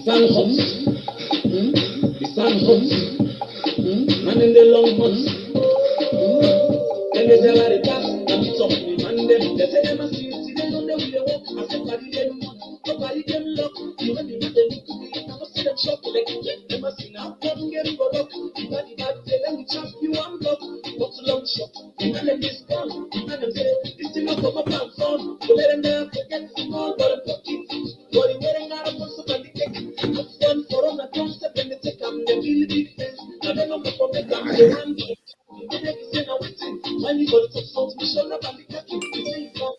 sun hot. The sun hot. Man in the long hot. Then they tell her the past. And it's up to man them. They say them a see they know they will walk. I say carry them on. Carry them lock. Even if they look to me, I must see them shock. Like them a see now. Come get go up. The body bad say let me chop you one block. Not too long shot. And them is gone. And them say this thing up from a plan phone. So let them never forget small but a pocket. But the wedding out of somebody take it. Have fun for on the concept and they take them. They really big things. Now they don't go for me. They want to. They make it say now waiting. When you go to talk to me, show up and the catching. They say it's not.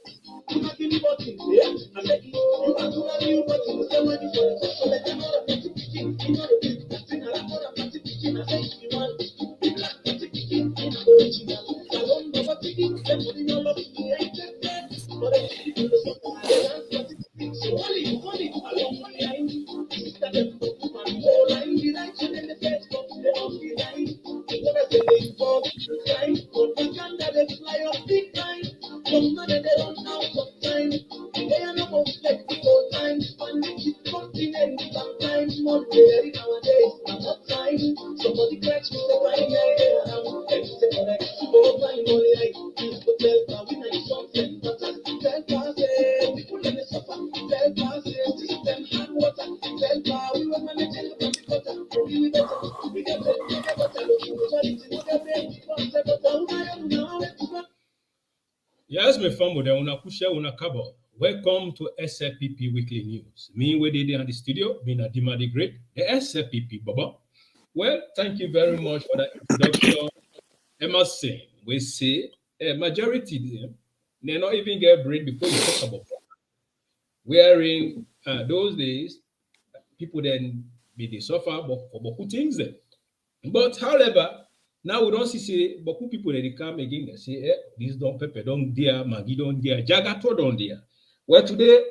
You not give me button. Yeah. I make it. You want to have you button. You say when you go to talk. So let them know the party kicking. You know the big thing. I like the party kicking. I say if you want. The black party kicking. In the original. I don't know what kicking. Them putting all up. You ain't that bad. But they keep you the song. They dance party kicking. So only. I don't want line. Sister them. And the whole line. The line. And then the first come. They don't be line. They gonna say they for time. But the can't they fly up big time. Some money they run out of time. They are not going to flex before time. And they keep continent. Sometimes more very nowadays. Not time. Somebody cracks me the right eye. Every second I go time only like you could tell that we need something. But tell pass it. People in the suffer. Tell pass it. System and water. Tell pass we were managing the public water. We better. We get better. We get better. Yes, my family, una kusha una kabo. Welcome to SLPP Weekly News. Me, we did in the studio, me na Dima the Great, the SLPP Baba. Well, thank you very much for that introduction. I must say, we say a majority of them, they not even get break before you talk about. Wherein those days, people then be they suffer for beaucoup things then. But however, now we don't see beaucoup people that they come again and say, this don't pepper, don't dear, Maggie don't dear, Jagato don't dear. Well, today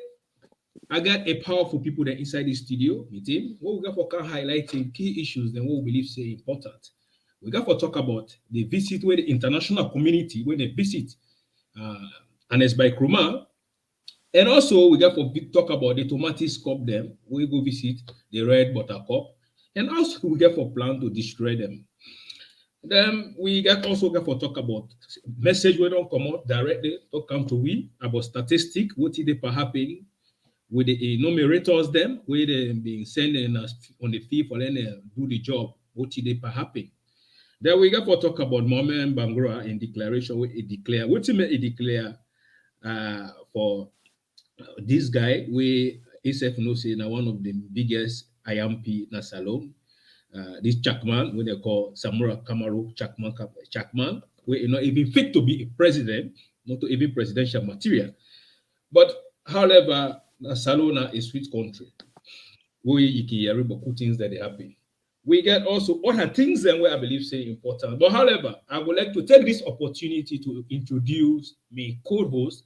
I got a powerful people that inside the studio meeting. What we got for highlighting key issues then what we believe say important. We got for talk about the visit where the international community when they visit Ernest Bai Koroma. And also we got for talk about the Tomatis CUP them. We go visit the Red Cup. And also we get for plan to destroy them. Then we also get for talk about message we don't come out directly to come to we about statistic, what they perhaps with the enumerators them, where they being sending us on the fee for them do the job, what they perhaps. Then we get for talk about Mohamed Bangura in declaration, what he declare, what he declare for this guy, we SF no say now one of the biggest IMP na Salome. This Chakman, when they call Samura Kamaru Chakman, we not even fit to be a president, not to even presidential material. But however, Salona is sweet country. We hear about things that they happen. We get also other things then where I believe say important. But however, I would like to take this opportunity to introduce my co-host,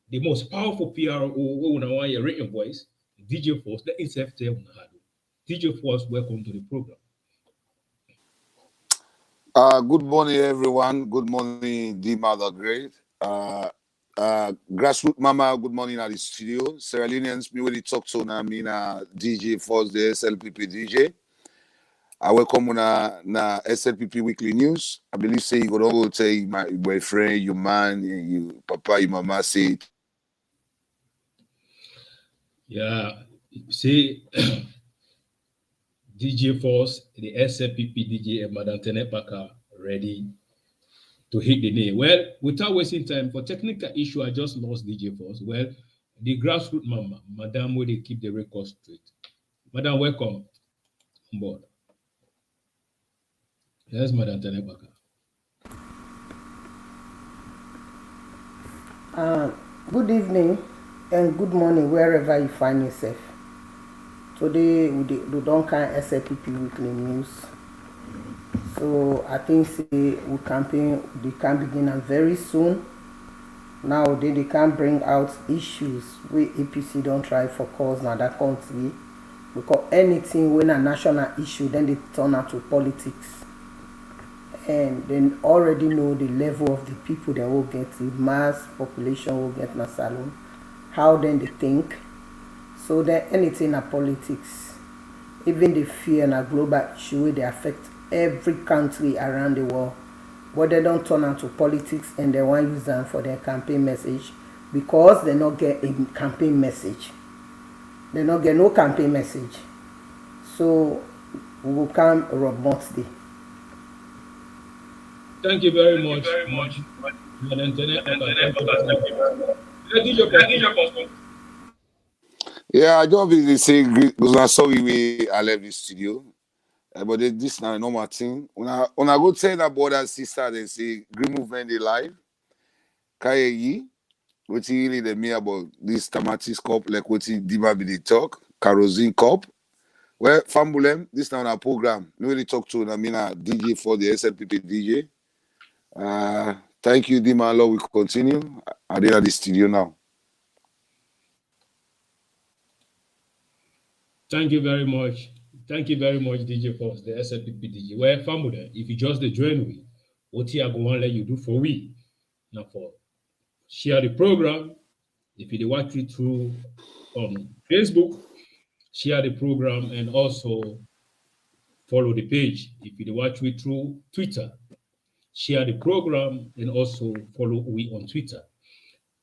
the most powerful PRO who want your written voice, DJ Force. Let himself tell DJ Force, welcome to the program. Good morning, everyone. Good morning, Dima the Great. Grassroots Mama, good morning at the studio. Sierra Leoneans, me really talk to na me na DJ Force, the SLPP DJ. I welcome na SLPP Weekly News. I believe say you go tell my boyfriend, your man, your papa, your mama say it. Yeah, see, DJ Force, the SLPP DJ, and Madam Tenepaka ready to hit the nail. Well, without wasting time, for technical issue, I just lost DJ Force. Well, the grassroots mama, Madam, where they keep the record straight. Madam, welcome on board. Yes, Madam Tenepaka. Good evening and good morning wherever you find yourself. Today we don't kind SLPP Weekly News. So I think we campaign they can begin very soon. Now they can bring out issues where APC don't try for cause now that country. Because anything when a national issue then they turn out to politics. And then already know the level of the people that will get the mass population will get in a salon. How then they think. So then anything in politics, even the fear and a global issue wey dey affect every country around the world, but they don't turn am to politics and they wan use am for their campaign message because they no get a campaign message. They no get no campaign message. So we go come rub mouth dey. Thank you very much. Yeah, I just be say because I saw we I left the studio. But this now normal thing. When I go tell that brother and sister, they say green movement they live. Kaye yi, what really the me about this Tomatis CUP, like what Dima be the talk, kerosene cup. Well, Fambulem, this now our program. We really talk to Namina DJ for the SLPP DJ. Thank you, Dima. Lord, we continue. I did at the studio now. Thank you very much. Thank you very much, DJ Fox, the SLPP DJ. Well, family, if you just join we, what I go on let you do for we. Now for share the program. If you watch it through on Facebook, share the program and also follow the page. If you watch it through Twitter, share the program and also follow we on Twitter.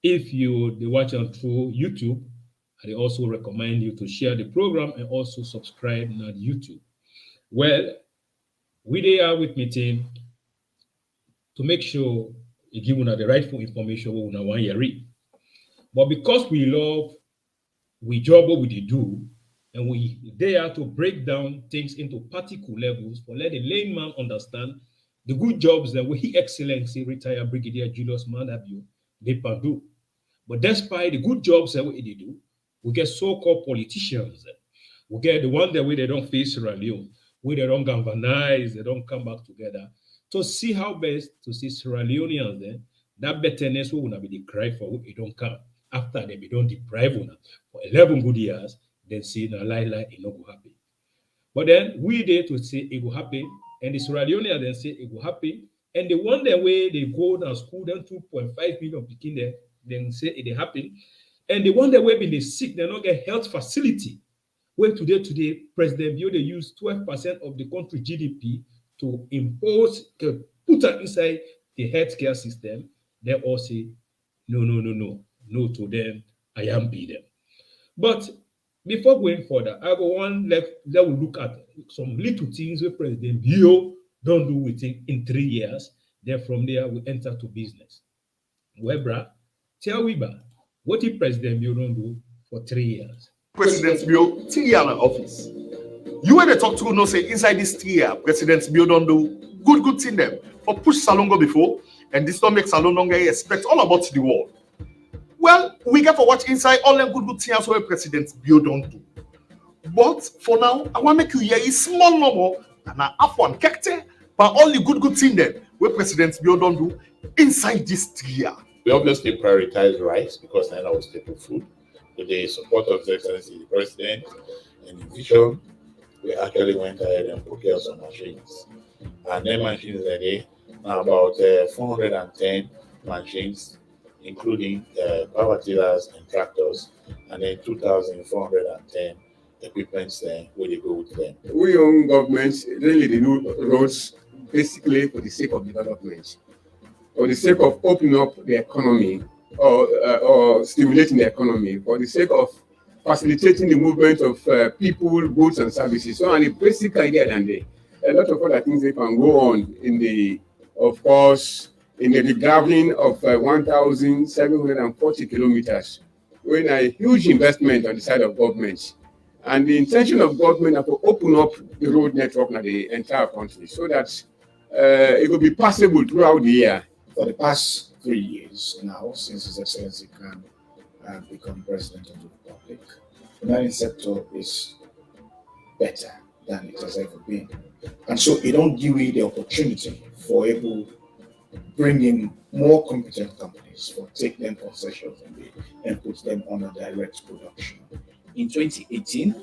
If you watch it through YouTube, I also recommend you to share the program and also subscribe on YouTube. Well, we are with me team to make sure you give us the rightful information we want to read. But because we love, we job what we do, and we are to break down things into particle levels for let the layman understand the good jobs that we excellency retired Brigadier Julius Mandabio they can do. But despite the good jobs that we do, we get so-called politicians. We get the one that way they don't face Sierra Leone, where they don't galvanize, they don't come back together to see how best to see Sierra Leoneans then that betterness will not be the cry for it don't come. After they don't deprive una for 11 good years, then say na lie it not go happen. But then we there to say it will happen, and the Sierra Leoneans then say it will happen, and the one that way they go down school, then 2.5 million picking there, then say it will happen. And the one that way been they sick, they don't get health facility. Where today, President Bio they use 12% of the country GDP to impose, to put that inside the healthcare system. They all say no to them. I am be them. But before going further, I go on let we look at some little things where President Bio don't do within in 3 years. Then from there we enter to business. Webra, tell we back. What did President Bio don't do for 3 years? President Bio 3 years in office. You when they talk to no say inside this 3 years, President Bio don't do good thing them for push Salongo before, and this don't make Salon longer expect all about the world. Well, we get for watch inside all them good things where President Bio don't do. But for now, I want to make you hear a small number and I have one kekte, but all the good thing them where President Bio don't do inside this 3 years. We obviously prioritize rice because that's our staple food. With the support of His Excellency the President and the vision, we actually went ahead and procured some machines. And then machines are there now about 410 machines, including power tillers and tractors, and then 2,410 equipments there where they go with them. We own governments really they do roads basically for the sake of development, for the sake of opening up the economy or stimulating the economy, for the sake of facilitating the movement of people, goods, and services. So, and the basic idea, and a lot of other things they can go on in the, of course, in the regraveling of 1,740 kilometers, when a huge investment on the side of government. And the intention of government is to open up the road network in the entire country so that it will be passable throughout the year. For the past 3 years now, since His Excellency can become President of the Republic, the mining sector is better than it has ever been. And so it don't give you the opportunity for able to bring in more competent companies, for take them concessions and put them on a direct production. In 2018,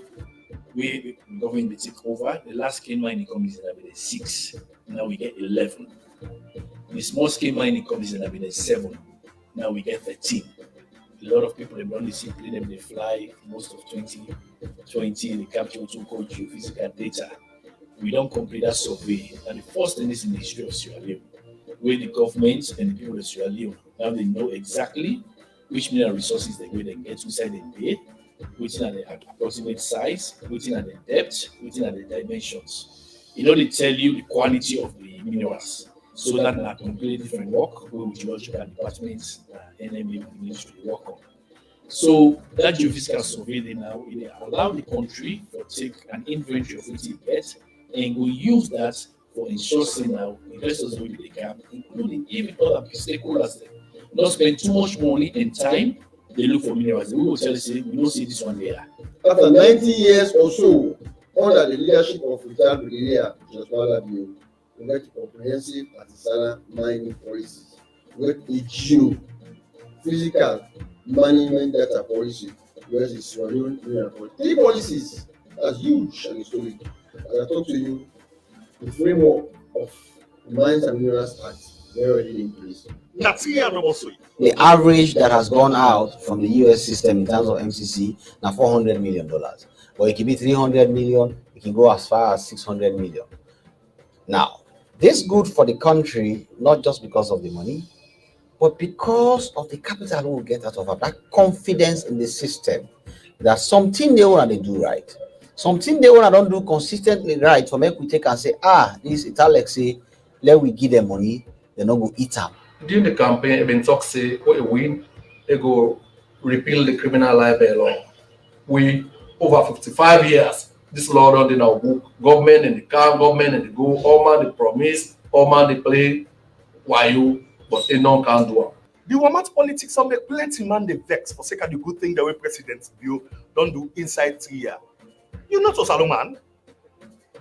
we government take over. The large scale mining companies that have been 6. Now we get 11. The small scale mining companies that have been 7. Now we get 13. a lot of people they run the simply them they fly most of 2020 they capture what we call geophysical data. We don't complete that survey. And the first thing is in the history of Sierra Leone, where the government and the people of Sierra Leone now they know exactly which mineral resources they will then get inside the bay, which are the approximate size, which are the depth, which are the dimensions. You know, they tell you the quality of the minerals. So that are completely different work with geological departments, NMA ministry work on. So that geophysical survey they now they allow the country to take an inventory of what it gets and we use that for ensuring now investors will be the gap, including even other stakeholders. There. Not spend too much money and time. They look for minerals. We will tell you, we don't see this one there. After 90 years or so, under the leadership of retired Brigadier Joswala Bio, we get comprehensive artisanal mining policies, with a geo-physical management data policy, where the Sierra Leone mineral policy. 3 policies, that's huge and historic. As I talk to you, the framework of the Mines and Minerals Act is already in place. The average that has gone out from the US system in terms of MCC now $400 million, but it can be 300 million. It can go as far as 600 million. Now, this good for the country, not just because of the money, but because of the capital we will get out of it. That confidence in the system that something they want to do right, something they want to don't do consistently right. For make we take and say, this Italic say, let we give them money, they not go eat up. During the campaign, it been talk say, what a win, they go repeal the criminal libel law. We over 55 years, this law done in our book, government and the car, government and the go, all man they promise, all man they play, why you, but they don't can do it. The woman's politics some make plenty man they vex for sake of the good thing the way President Bill don't do inside 3 years. You know to Salomon.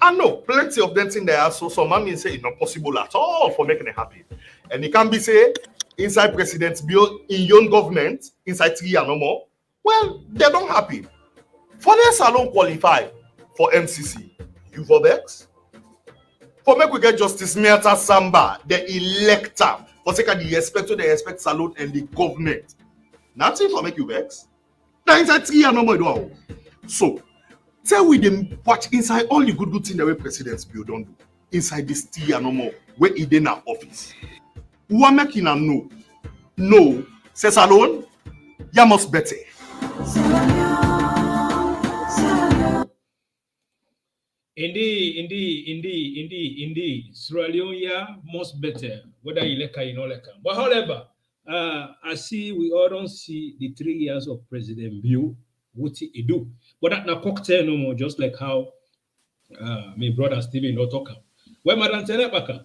I know plenty of them things there, so some man say it's not possible at all for making it happen. And it can be say inside President Bill in young government inside 3 years no more. Well, they don't happen. For the salon qualify for MCC, you for vex. For make we get Justice Miata Samba, the elector, for sake of the respect salon and the government. Nothing for make you vex. Now inside 3 years no more do. So tell we them watch inside all the good things the way President Bill don't do. Inside this 3 years no more, where he in our office. Who are making a no? No, says alone, you must better. Indeed. Sierra Leone must better, whether you like or not like. But however, I see we all don't see the 3 years of President Bill, what he do. But that na cocktail no more, just like how my brother Stephen not talk. Well, Madam Tenebaka,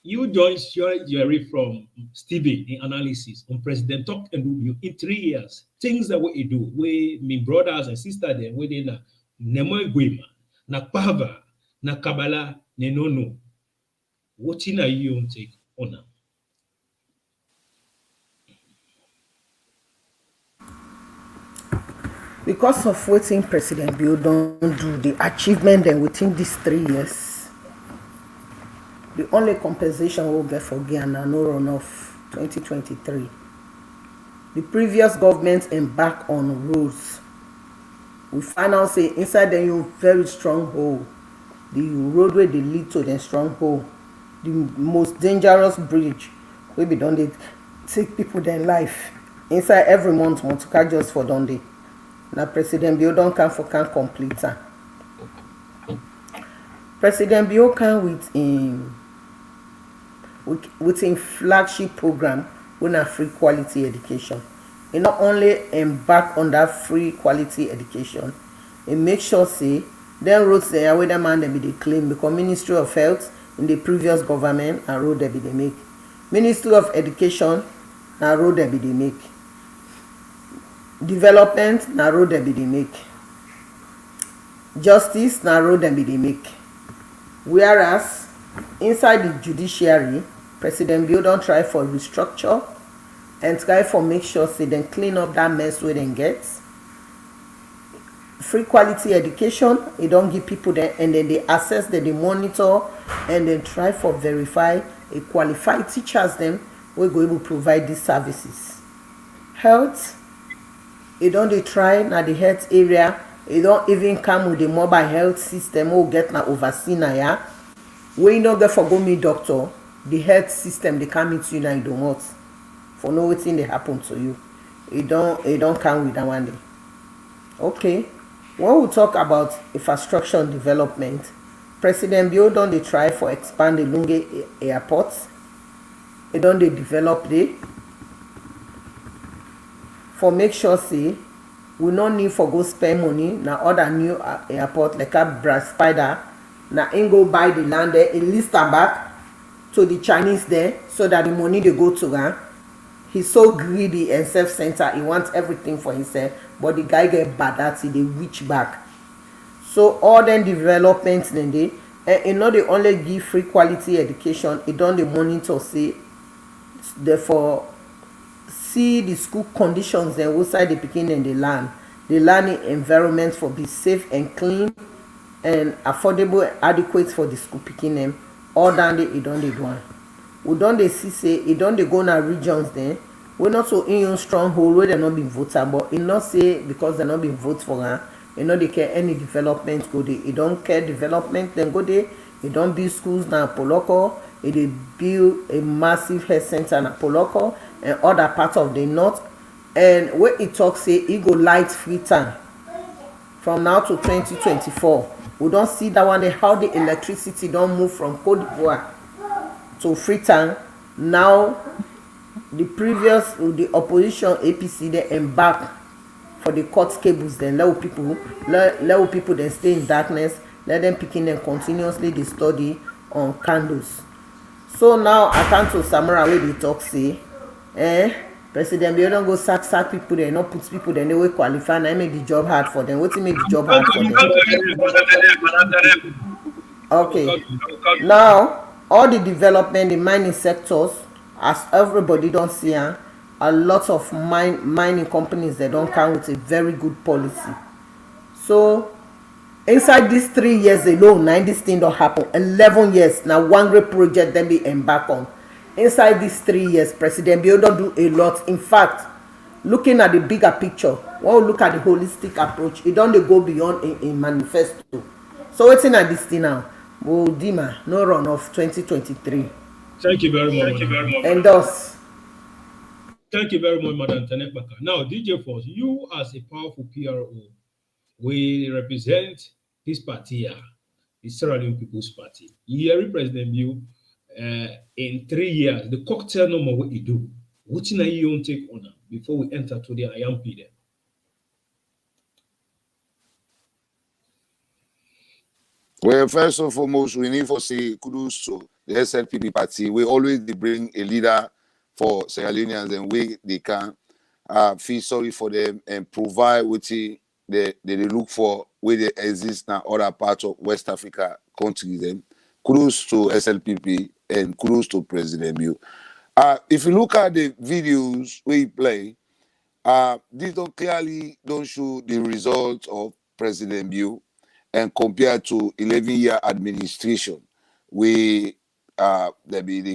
you joined Jerry from Stephen in analysis on President talk and do you in 3 years. Things that what he do, where my brothers and sisters there, where they na nemo gwema, na pava, na kabala, ne no. What in a you take honor? Because of waiting President Bill don't do the achievement then within these 3 years, the only compensation we'll get for Ghana no runoff 2023. The previous government embarked on roads. We find out say inside the very strong hole, the roadway they lead to the strong hole, the most dangerous bridge we be done they take people their life inside every month want to catch just for done. Now President Bill don't can complete her. President Bill can with in flagship program with a free quality education. He not only embark on that free quality education, he make sure say them roads there where the man they be they claim because Ministry of Health in the previous government and road they be they make. Ministry of Education and road they be they make. Development na road dem be dey make. Justice na road dem be dey make. Whereas inside the judiciary, President Bill don try for restructure and try for make sure say dem clean up that mess wey dem get. Free quality education, e don give people there and then they assess, they monitor and then try for verify a qualified teachers them wey go able provide these services. Health, e don dey try na the health area. E don even come with the mobile health system wey get na oversee na ya. Wey you no get for go meet doctor, the health system dey come meet you na you domot for know wetin dey happen to you. E don come with that one day. Okay, when we talk about infrastructure development, President Bio don dey try for expand the Lunge airport. E don dey develop dey for make sure say we no need for go spend money na other new airport like Brass Spider. Na im go buy the land there, e list am back to the Chinese there so that the money dey go to am. He's so greedy and self-centered. He wants everything for himself, but the guy get bad at it. They reach back. So all them developments then they, and you know, they only give free quality education. It don't the monitor say, therefore, see the school conditions then outside the picking and the learning environment for be safe and clean and affordable, adequate for the school picking them. All down there, it don't they do one. We don't they see say it don't they go na regions then. We not so in your stronghold where they not been voted, but it not say because they not been voted for her. You know they care any development go there. It don't care development then go there. It don't build schools na Poloko. It they build a massive health center na Poloko and other parts of the north. And where it talks say it go light free time from now to 2024. We don't see that one day how the electricity don't move from Cote d'Ivoire to Freetown. Now the opposition APC they embark for the cut cables. Then let people then stay in darkness. Let them picking them continuously. They study on candles. So now I come to Samara where they talk say, President, they don't go sack people. They not put people. Then they will qualify. And I make the job hard for them. What make the job hard for them? Okay. Now all the development, the mining sectors, as everybody don't see, a lot of mining companies they don't come with a very good policy. So inside these 3 years alone, now this thing don't happen. 11 years now, one great project then they embark on. Inside these 3 years, President Bio don't do a lot. In fact, looking at the bigger picture, when we look at the holistic approach, it don't go beyond a manifesto. So what's in at this thing now? Dima, no run of 2023. Thank you very much. And thus. Thank you very much, Madam Tenekbaka. Now, DJ Force, you as a powerful PRO, we represent this party here, the Sierra Leone People's Party. Here, President Bill, in 3 years, the cocktail number what you do, what you don't take on before we enter to the IMP there. Well, first and foremost, we need to say kudos to the SLPP party. We always bring a leader for Sierra Leoneans and they can feel sorry for them and provide what they look for where they exist now other parts of West Africa countries. Then kudos to SLPP and kudos to President Bill. If you look at the videos we play, these clearly don't show the results of President Bill. And compared to 11-year administration, they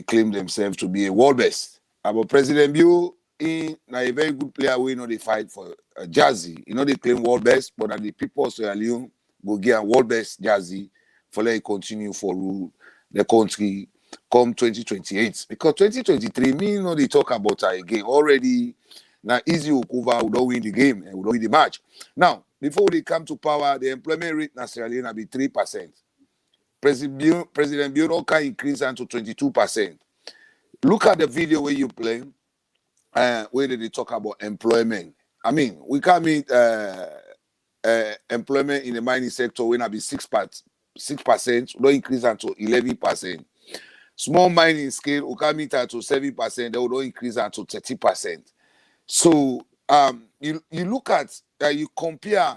claim themselves to be a world best. But President Bill is a very good player. We know they fight for jersey. You know they claim world best, but the people of Sierra Leone go get a world best jersey for let it continue for rule the country come 2028. Because 2023, me know they talk about her again already. Now easy Okuva will not win the game and will not win the match. Now. Before they come to power, the employment rate in Sierra Leone will be 3%. President Bureau can increase that to 22%. Look at the video where you play, where they talk about employment. I mean, we can't meet employment in the mining sector when it be 6%, don't increase that to 11%. Small mining scale, we can't meet that to 7%, they will not increase that to 30%. So you look at you compare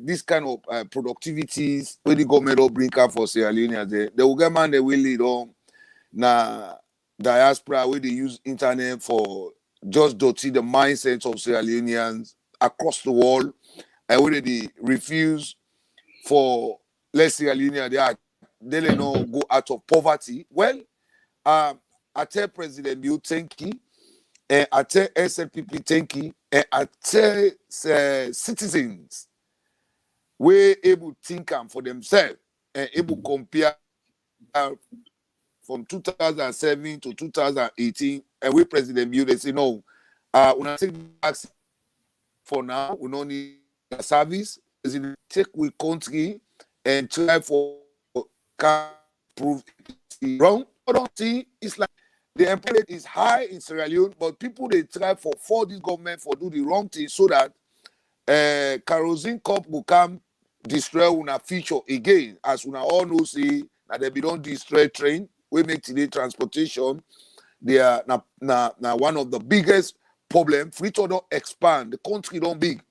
this kind of productivities where the government will bring up for Sierra Leone. The government they will lead on na diaspora where they use internet for just dirty the mindset of Sierra Leoneans across the world and where they refuse for less Sierra Leone they don't go out of poverty. Well, I tell President Bill thank you. and I tell SLPP thank you, and I tell citizens we able think for themselves and able compare from 2007 to 2018, and we President Bill, they say no, when I take vaccine for now, we don't need a service. President take we country and try for can prove it wrong. I don't see it's like the employment is high in Sierra Leone, but people they try for this government for do the wrong thing so that kerosene cup will come destroy una future again. As una all know, say that they be don't destroy train. We make today transportation. They are now one of the biggest problem. Free to don't expand. The country don't big.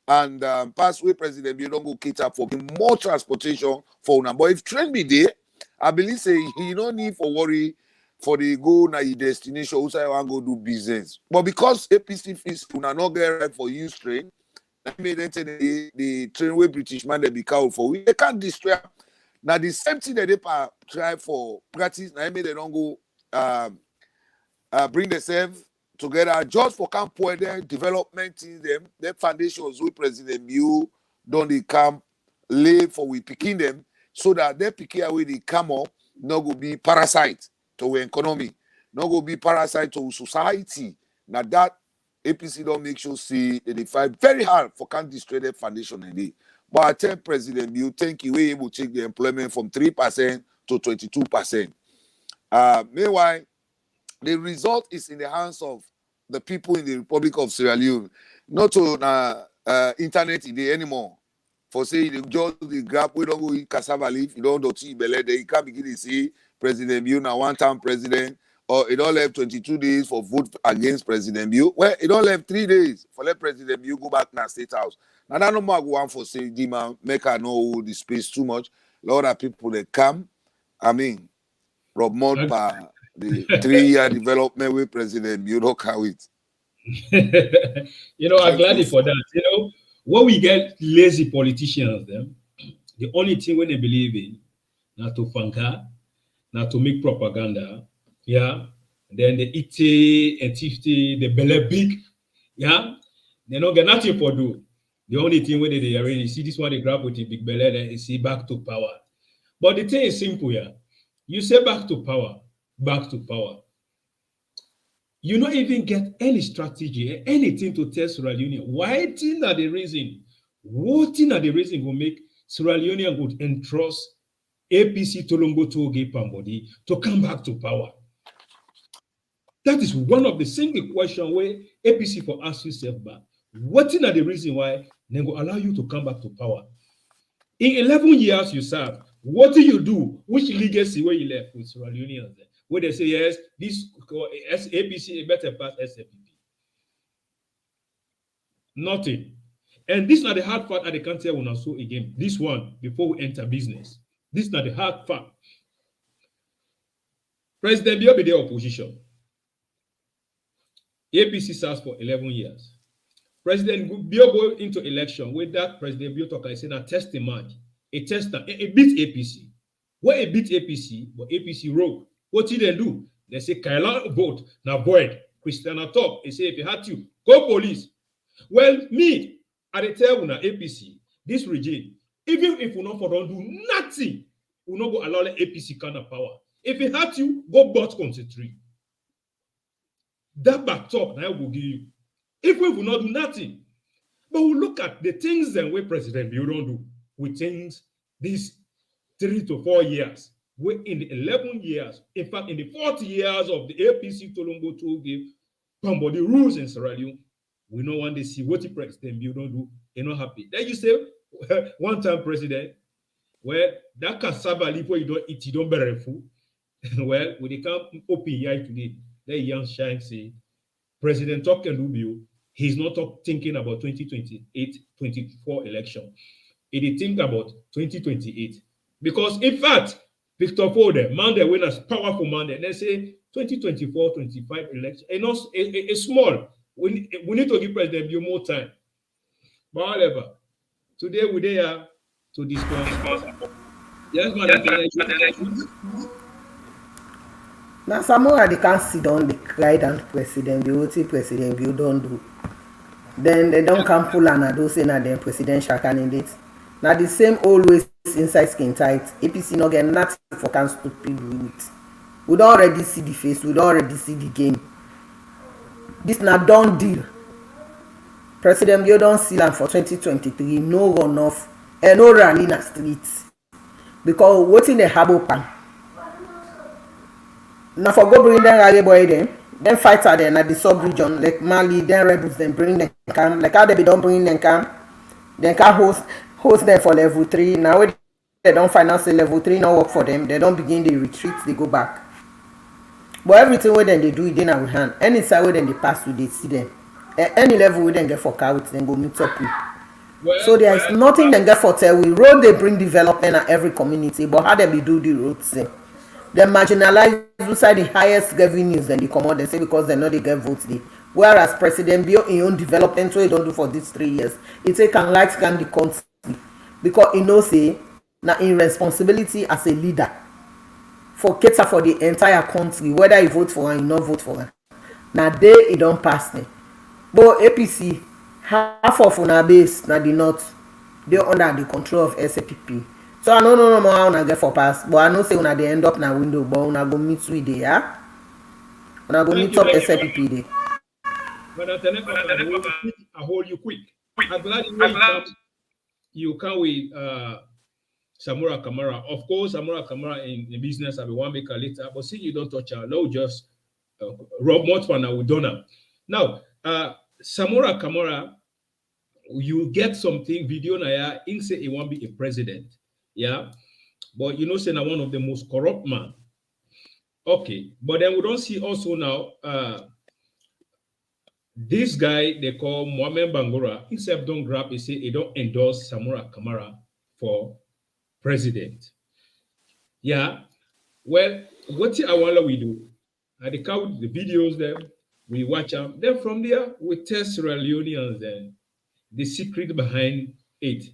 And past way President you don't go cater for more transportation for una. But if train be there, I believe say you don't need for worry for the go na your destination. Also, I want go do business. But because APC fees una not get right for use train, that made them the train way British man they be called for. They can't destroy. Now the same thing that they try for practice. Now they don't go bring themselves together just for camp where their development in them, their foundations with President Bill don't they camp lay for we picking them so that they picking away they come up, not go be parasite to our economy, not go be parasite to society. Now that APC don't make sure see that they fight very hard for can't destroy their foundation today. But I tell President Bill, thank you, we able to take the employment from 3% to 22%. Meanwhile, the result is in the hands of the people in the Republic of Sierra Leone, not on internet today anymore. For say they just the grab, we don't go eat cassava leaf, you don't see belly, they can't begin to see President Bill now one-time president, or it all have 22 days for vote against President Bill. Well, it all have 3 days for let President Bill go back to the State House. Now that no more go on for say Dima make her know the space too much. A lot of people they come. I mean, Rob Monpa, the 3-year development with President Bill don't carry it. I'm glad for that. When we get lazy politicians, them the only thing when they believe in not to funka, not to make propaganda, yeah. Then they eat and tifty, the belly big, yeah. They don't get nothing for do. The only thing when they already see this one they grab with the big belly, they see back to power. But the thing is simple, yeah. You say back to power. You don't even get any strategy, anything to tell Sierra Leone. Why thing are the reason? What thing are the reason will make Sierra Leone would entrust APC Tolongo Toge Pambodi to come back to power? That is one of the single question where APC for ask yourself back. What thing are the reason why they will allow you to come back to power? In 11 years you serve, what do you do? Which legacy where you left with Sierra Leoneans? Where they say, yes, this APC is better past SLPP. Nothing. And this is not the hard part that they can't tell when I saw again. This one, before we enter business. This is not the hard part. President Bill be the opposition. APC serves for 11 years. President Bill go into election with that President Bill talk, I say, a testimony. A beat APC. Where it beat APC, but APC rogue. What did they do? They say, Kaila vote, now void. Christiana talk. They say, if you had to, go police. Well, me, I tell you now, APC, this regime, even if we not don't do nothing, we not go allow the APC kind of power. If you had to, go birth concentrate. That back talk now will give you. If we will not do nothing. But we look at the things that we President Bill don't do with things these 3 to 4 years. We're in the 11 years, in fact, in the 40 years of the APC Tolongo Toge Pambodi rules in Sierra Leone, we don't want to see what the President Bill don't do. You're not happy. Then you say, one-time president, well, that cassava leaf where you don't eat, you don't bury food. Well, when they come open here today, that young shine say, President talk and do bill, he's not thinking about 2028-24 election. He think about 2028. Because in fact, Victor Ford, man, the winners, powerful man, they say 2024-25 election. And also, it's small. We need to give President Bill more time. But however, today we're there to discuss. Yes, madam. Now Samoa they can't sit down, they cry down to President Bill, President Bill don't do. Then they don't come full and do say na them presidential candidates. Now the same always inside skin tight. APC no get nothing for can stupid with. We don't already see the face, we don't already see the game. This na done deal. President Bill don't seal am for 2023, no runoff, and no rally in the streets. Because wetin dey habo pan. Now for go bring them rally boy then fighter them at the sub-region, like Mali, then rebels, then bring them camp. Like how they be don't bring them camp, then can host them for level 3. Now when they don't finance level 3 not work for them, they don't begin the retreat, they go back. But everything where then they do it in our hand. Any side where then they pass with they see them. At any level we then get for cowards, then go meet up with. So there is nothing they get for tell we road they bring development at every community, but how they be do the roads say? They marginalize inside the highest revenues than they come out, they say because they know they get votes there. Whereas President Bio in own development so he don't do for these 3 years. He take and right scan the country because he knows say now in responsibility as a leader for cater for the entire country, whether he vote for one, he not vote for one. Now they he don't pass them. But APC, half of una base na the north, they under the control of SLPP. So I don't know more how una get for pass, but I know say una they end up na window, but una go meet with there, yeah? Una go meet up SLPP there. But I hold you quick. I'm glad you come with Samura Kamara. Of course, Samura Kamara in business, I will want to make a later, but see you don't touch her. No, just Rob Motwan and Udona. Now, Samura Kamara, you get something video na in say he won't be a president, yeah, but you know say now one of the most corrupt man. Okay, but then we don't see also now this guy they call Mohamed Bangura himself don't grab. He say he don't endorse Samura Kamara for president. Yeah, well, what I want we do? I count the videos there. We watch them. Then from there, we test Sierra Leoneans then the secret behind it.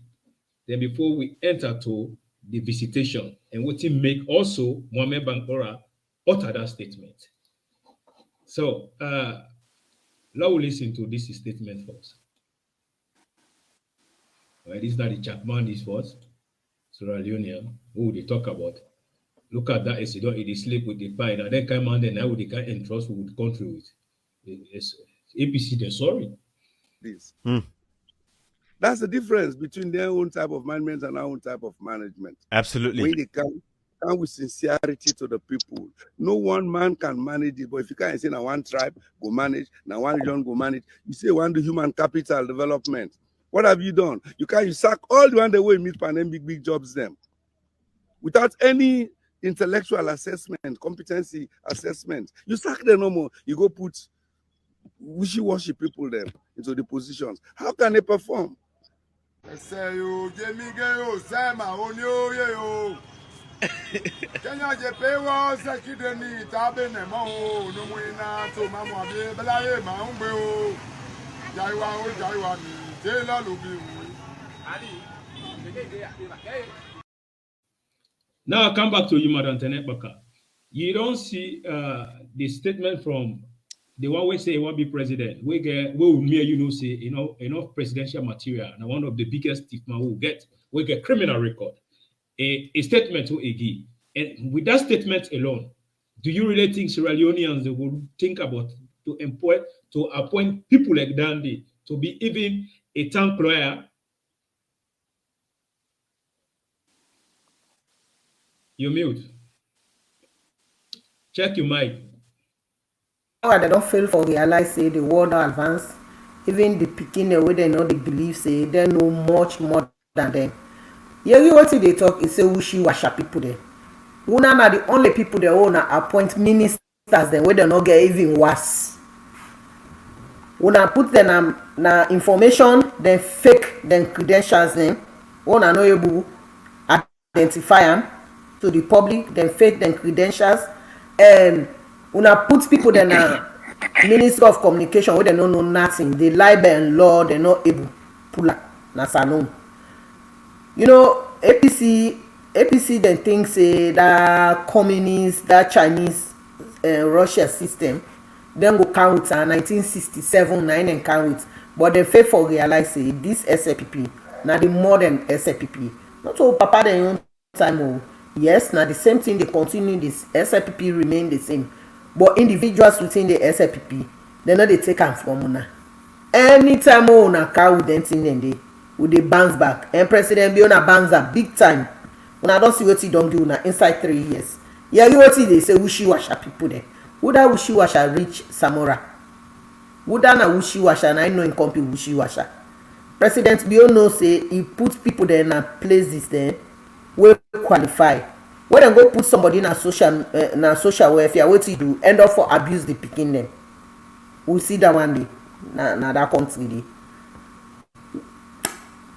Then before we enter to the visitation and what it make also Mohamed Bangura utter that statement. So now we listen to this statement first. Well, this is not the Chapman this first. Sierra Leonean, who they talk about. Look at that incident, it is sleep with the pine, and then come on, then now they can't entrust with country with. Yes, APC, they're sorry. This. That's the difference between their own type of management and our own type of management. Absolutely. When they come with sincerity to the people. No one man can manage it, but if you can't say now one tribe go manage, now one region go manage, you say one do human capital development. What have you done? You sack all the one the way meet pandemic big jobs them without any intellectual assessment, competency assessment. You sack them no more. You go put wishy-washy people there into the positions. How can they perform? Now I come back to you, Madam Tenebaka. You don't see the statement from the one we say he won't be president. We will near say enough presidential material. And one of the biggest stigma we get criminal record. A statement to Egi. And with that statement alone, do you really think Sierra Leoneans will think about to appoint people like Dandy to be even a tank lawyer? You mute. Check your mic. They don't fail for realize say the world don't advance. Even the picking way they know they believe say they know much more than them. Yeah, what they talk is say wishy-washy people there. Una are the only people they own appoint ministers then where they not get even worse. Una put them na information, then fake then credentials them. Una no able identify them to the public, then fake then credentials. And una put people then Minister of Communication where they don't know nothing. They lie by law, they're not able pull up na salon. You know, APC then thinks say that communist, that Chinese Russia system. Then go count 1967 9 and count, but dem fail for realize say this SLPP na the modern SLPP. Not so papa dem own time o. Yes, na the same thing dey continue. This SLPP remain the same, but individuals within the SLPP dem no dey take am from una. Anytime una carry dem thing dem dey, we dey bounce back, and President Biona bounce am big time. Una don see wetin don do una inside 3 years. Yeah, you wetin dey say wishy-washy people dem. Who that wishy-washy reach Samora? Who that na wishy-washy na I know him company wishy-washy. President Bio know say he put people there na places there wey qualify. When dem go put somebody na social welfare, wetin do? End up for abuse the pikin dem. We see that one day na that country dey.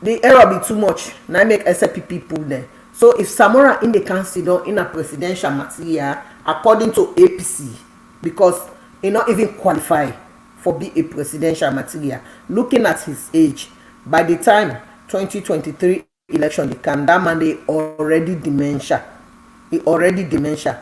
The error be too much. Na make SLPP pull them. So if Samora in the council in a presidential material according to APC, because he not even qualify for be a presidential material, looking at his age, by the time 2023 election they come, that man they already dementia. He already dementia.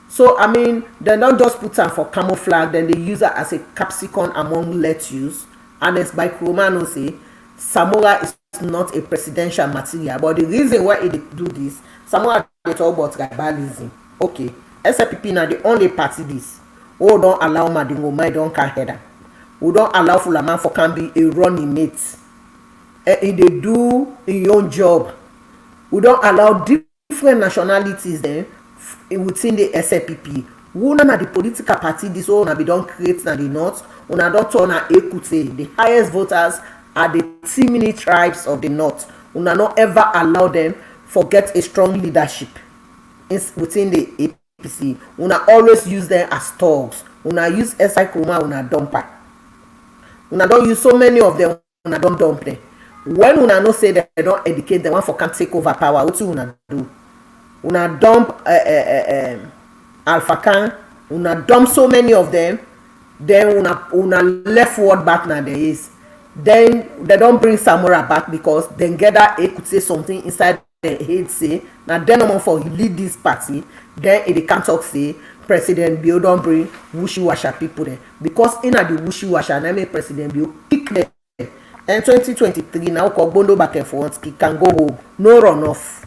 So I mean, they don't just put am for camouflage, then they use it as a capsicum among lettuce. Ernest Bai Koroma no say Samora is not a presidential material, but the reason why he do this, Samora dey talk about tribalism. Okay, SLPP na the only party this. Oh, don't allow Madingo Mai don't can header. We don't allow Fulaman for can be a running mate. He dey do his own job. We don't allow different nationalities then within the SLPP. Una na the political party this one be don create na the north. Una don turn na Ekute. The highest voters are the Timini tribes of the north. Una not ever allow them forget a strong leadership within the APC. Una always use them as thugs. Una use SI Kuruma, una dumper. Una don't use so many of them, una don't dump them. When una no say that they don't educate them, one for can take over power, what do una do? Una dump Alpha Khan, una dump so many of them, then una left word back now there is. Then they don't bring Samora back because then get that he could say something inside the head say now then no more for lead this party. Then it can't talk say President Bio don't bring wishy-washy people there because in the wishy-washy I make President Bio pick them. And 2023 now Kogbondo back and forth he can go home, no runoff.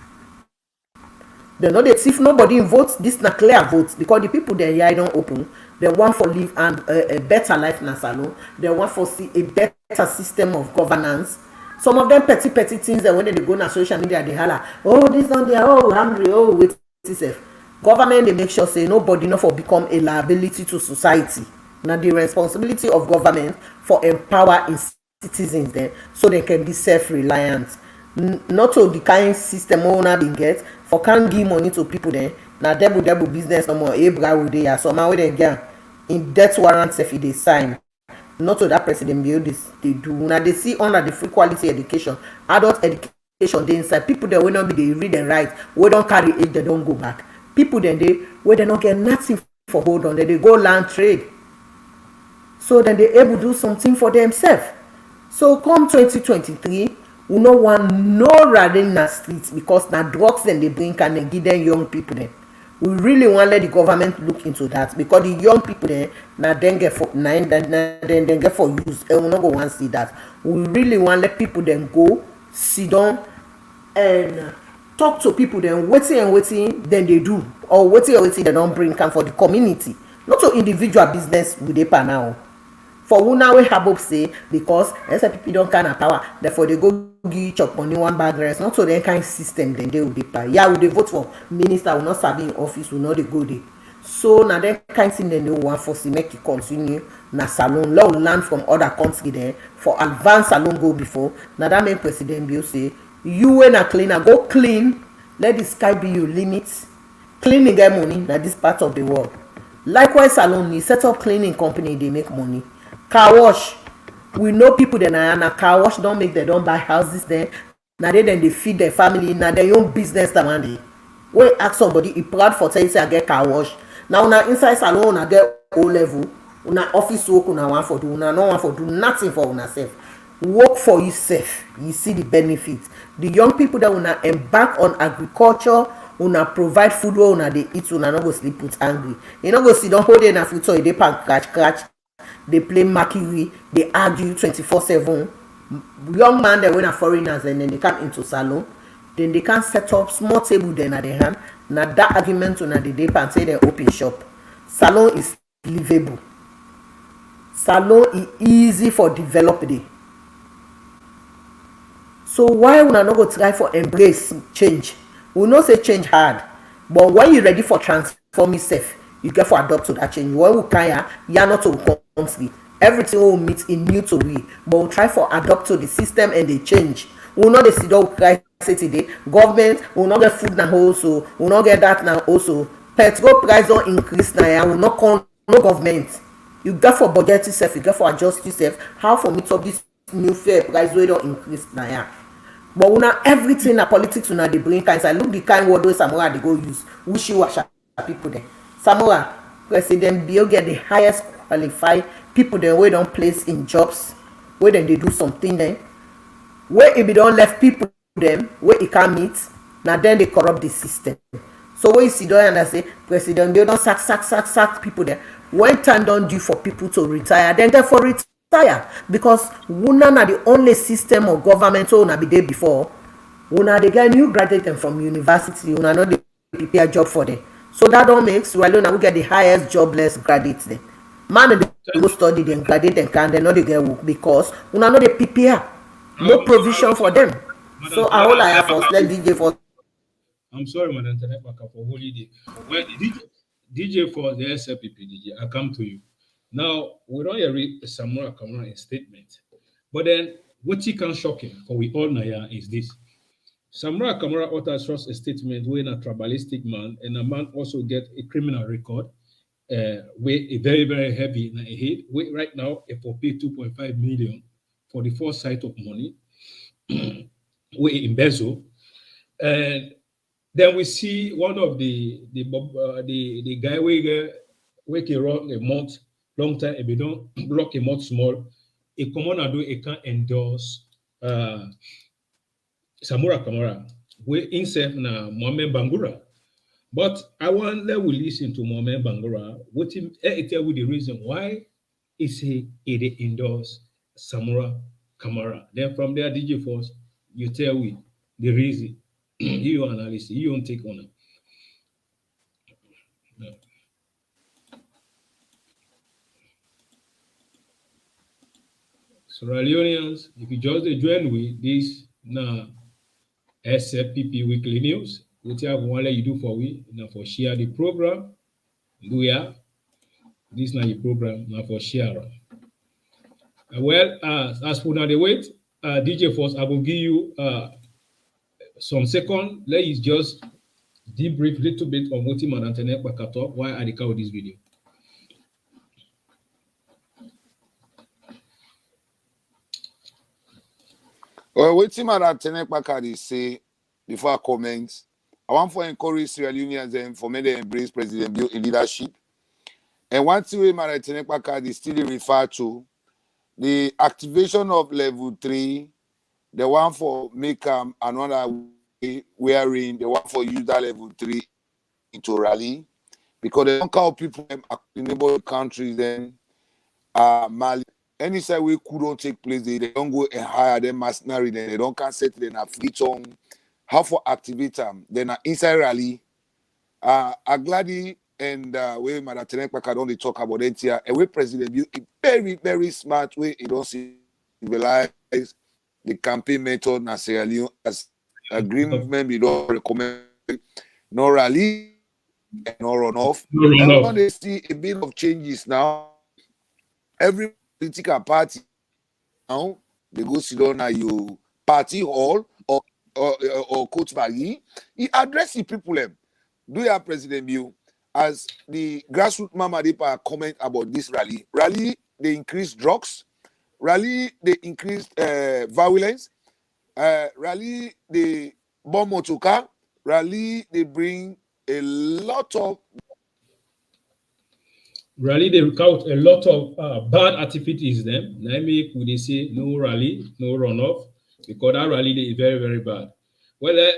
They know that if nobody votes, this na clear votes because the people there yeah don't open. They want for live and a better life na salon. They want for see a better system of governance. Some of them petty things that when they go on social media they holler, oh this on there, oh hungry, oh wait itself. Government they make sure say nobody not for become a liability to society. Now the responsibility of government for empower its citizens there so they can be self-reliant. Not to the kind system owner being get for can't give money to people there. Now double business no more. Abra will they somehow they get in death warrants if they sign. Not to that president build this they do. Now they see under the free quality education, adult education they inside people that will not be they read and write. We don't carry it, they don't go back. People then they where they don't get nothing for hold on, they go land trade. So then they able to do something for themselves. So come 2023. We no want no riding in the streets because now drugs then they bring and they give them young people then. We really want to let the government look into that because the young people there now then get for then get for use and we not go want to see that. We really want to let people then go sit down and talk to people then waiting then they do or waiting they don't bring come for the community, not to individual business with the now. For who now we have hope say because SLPP don't kind of power, therefore they go give each up money one bag rest. Not so the kind system then they will be pay. Yeah, will they vote for minister will not serve in office, will not they go there. So now that kind thing then they want for to make it continue. Na salon law learn from other countries there for advanced salon go before. Now that make President Bill say you when a cleaner go clean, let the sky be your limits. Cleaning get money na this part of the world. Likewise salon need set up cleaning company they make money. Car wash, we know people that na car wash don't make they don't buy houses there. Now they feed their family. Now their own business that day. When ask somebody, he proud for saying say I get car wash. Now na inside salon I get O level. Una office work una want for do. Una no want for do nothing for una self. Work for yourself. You see the benefits. The young people that una embark on agriculture una provide food wey una dey eat, una no go sleep with angry. You no go sit down whole day na food so you dey pack scratch dey play mercury, dey argue 24/7. Young man dem wey na foreigners and then they come into salon, then they can set up small table dem at the hand. Na that argument una dey pan say dem open shop. Salon is livable. Salon is easy for develop dey. So why una no go try for embrace change? We know say change hard, but when you ready for transform yourself, you get for adopt to that change. When we can ya not to country, everything will meet in new to we, but we try for adopt to the system and the change. We know the sit down cry say today government will not get food now also, will not get that now also. Petrol price don't increase now, ya will not come no government. You get for budget yourself, you get for adjust yourself. How for meet up this new fair price wey don't increase now, ya. But una everything na politics una dey bring kind. I look the kind word wey Samora dey go use. Wishy-washy people there. Samora, President Bio get the highest qualified people dem wey don place in jobs, wey dem dey do something dem. Wey e be don left people dem wey e can meet, na then they corrupt the system. So when you see down and say President Bio don sack people there. When time don due for people to retire, then they for retire, because una na the only system of government wey una be there before. Una dey get new graduate dem from university, una no dey prepare job for them. So that don't make Sierra Leone we get the highest jobless graduates there. Man dey go study dem, graduate dem can dem no dey get work because una no dey prepare, no provision for them. So I hold I for let DJ for. I'm sorry, Madam Tenepaka, for holiday. Well, DJ for the SLPP DJ, I come to you. Now, we don't hear Samora Kamara in statement. But then, what he can shock him, for we all know is this. Samora Kamara utters a statement when a tribalistic man, and a man also get a criminal record, with a very, very heavy in a head. We right now, if we pay 2.5 million for the foresight of money, we embezzle. And then we see one of the guy we can run a month, long time, if we don't block a month small, a common ado, it can endorse Samora Kamara. We himself na Mohamed Bangura. But I want that we listen to Mohamed Bangura. What him tell you the reason why is he endorse Samora Kamara. Then from there, DJ Force, you tell me the reason. You analyze, you don't take on it. No. Sierra Leoneans, if you just join with this now SLPP weekly news, what you have one you do for we now for share the program. Do ya? This now your program now for share. Well, as for now the wait, DJ Force, I will give you some second. Let's just debrief a little bit on what Madam Tenepaka talk. Why I record this video. Well, waiting Madam Tenepaka say before I comment, I want to encourage Sierra Leoneans and for me to embrace President Bio in leadership. And one thing Madam Tenepaka still refer to the activation of level 3, the one for make another wearing, the one for use that level 3 into rally, because they don't count people in neighboring countries then Mali. Any side we couldn't take place, they don't go and hire them mercenary, then they don't can settle them a fleet on how for activate them. Then inside rally, Agladi and way Madam Tenepaka don't they talk about it here. And we President Bill very, very smart way he don't civilize the campaign method na Sierra Leone as agreement we don't recommend no rally and no runoff. And when they see a bit of changes now, every political party now they go sit down at your party hall or coach Bagi. He address the people them. Do you have President Bill as the grassroots Mama Depa comment about this rally? Rally they increase drugs. Rally they increase violence. Rally they bomb motoka. Rally they bring a lot of rally they count a lot of bad activities then. Maybe could they say no rally, no runoff, because that rally is very, very bad. Well,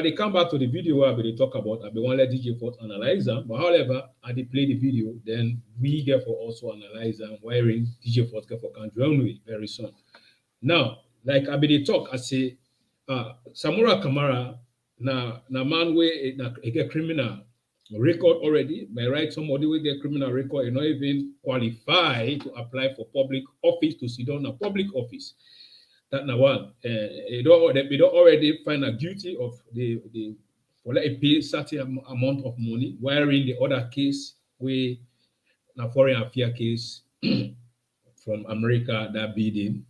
they come back to the video where they talk about, I want to let DJ Force analyze them, but however, I they play the video, then we therefore also analyze them, wherein DJ Force can join me very soon. Now, like I they talk, I say, Samura Kamara, na man way a get criminal record already. By right, somebody with get criminal record and not even qualify to apply for public office to sit down a public office. That now one, they don't already find a guilty of the for let it pay certain amount of money. Wherein the other case, we na foreign affair case from America that bidding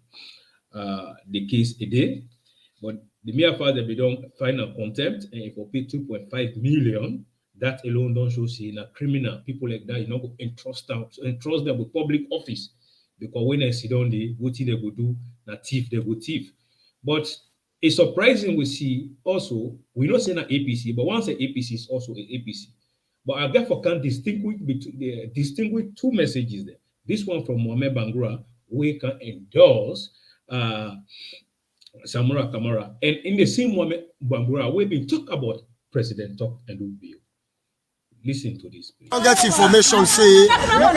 the case a day, but the mere fact that we don't find a contempt and if we pay 2.5 million, that alone don't show saying a criminal people like that, you know, entrust them with public office. Because when they sit down, what they will do, na thief, they will thief. But it's surprising we see also, we not saying an APC, but once an APC is also an APC. But I therefore can distinguish two messages there. This one from Mohamed Bangura, we can endorse Samura Kamara. And in the same Mohamed Bangura, we've been talking about President Talk and do view. Listen to this, please. I get information say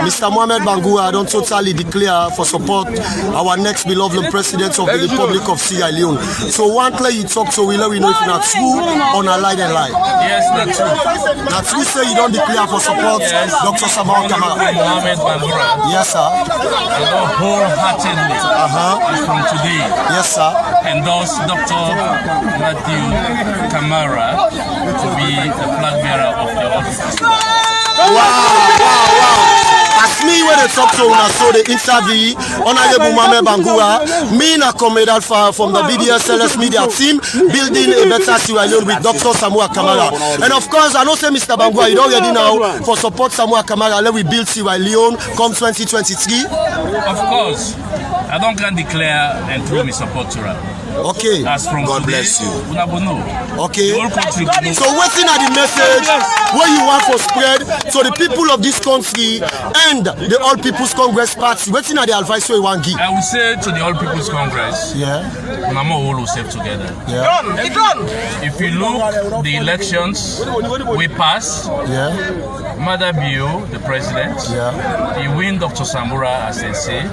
Mr. Mohamed Bangura don't totally declare for support our next beloved president of the Republic of Sierra Leone. So one play you talk so we know if not true or not lie and lie. Yes, that's true. That's true say you don't declare for support Dr. Samura Kamara. Mohamed Bangura. Yes, sir. I don't wholeheartedly from today. Yes, sir. Endorse Dr. Matthew Kamara to be the flag bearer of the office. Wow. As me when they talk to una so the interview Honorable Mohamed Bangura, me na Comrade Alpha from the BDSLS media team building a better Sierra Leone with Dr. Samura Kamara. And of course, I know say Mr. Bangura, you don't ready now for support Samura Kamara. Let we build Sierra Leone come 2023. Of course, I don't can declare and throw me support to her. Okay. As from God today, bless you. Okay. So waiting at the message what you want for spread so the people of this country and the All People's Congress Party, waiting at the advice you want to give. I would say to the All People's Congress, Mama all safe together. If you look the elections we pass, Mother Bio, the president, he win Dr. Samura as they say.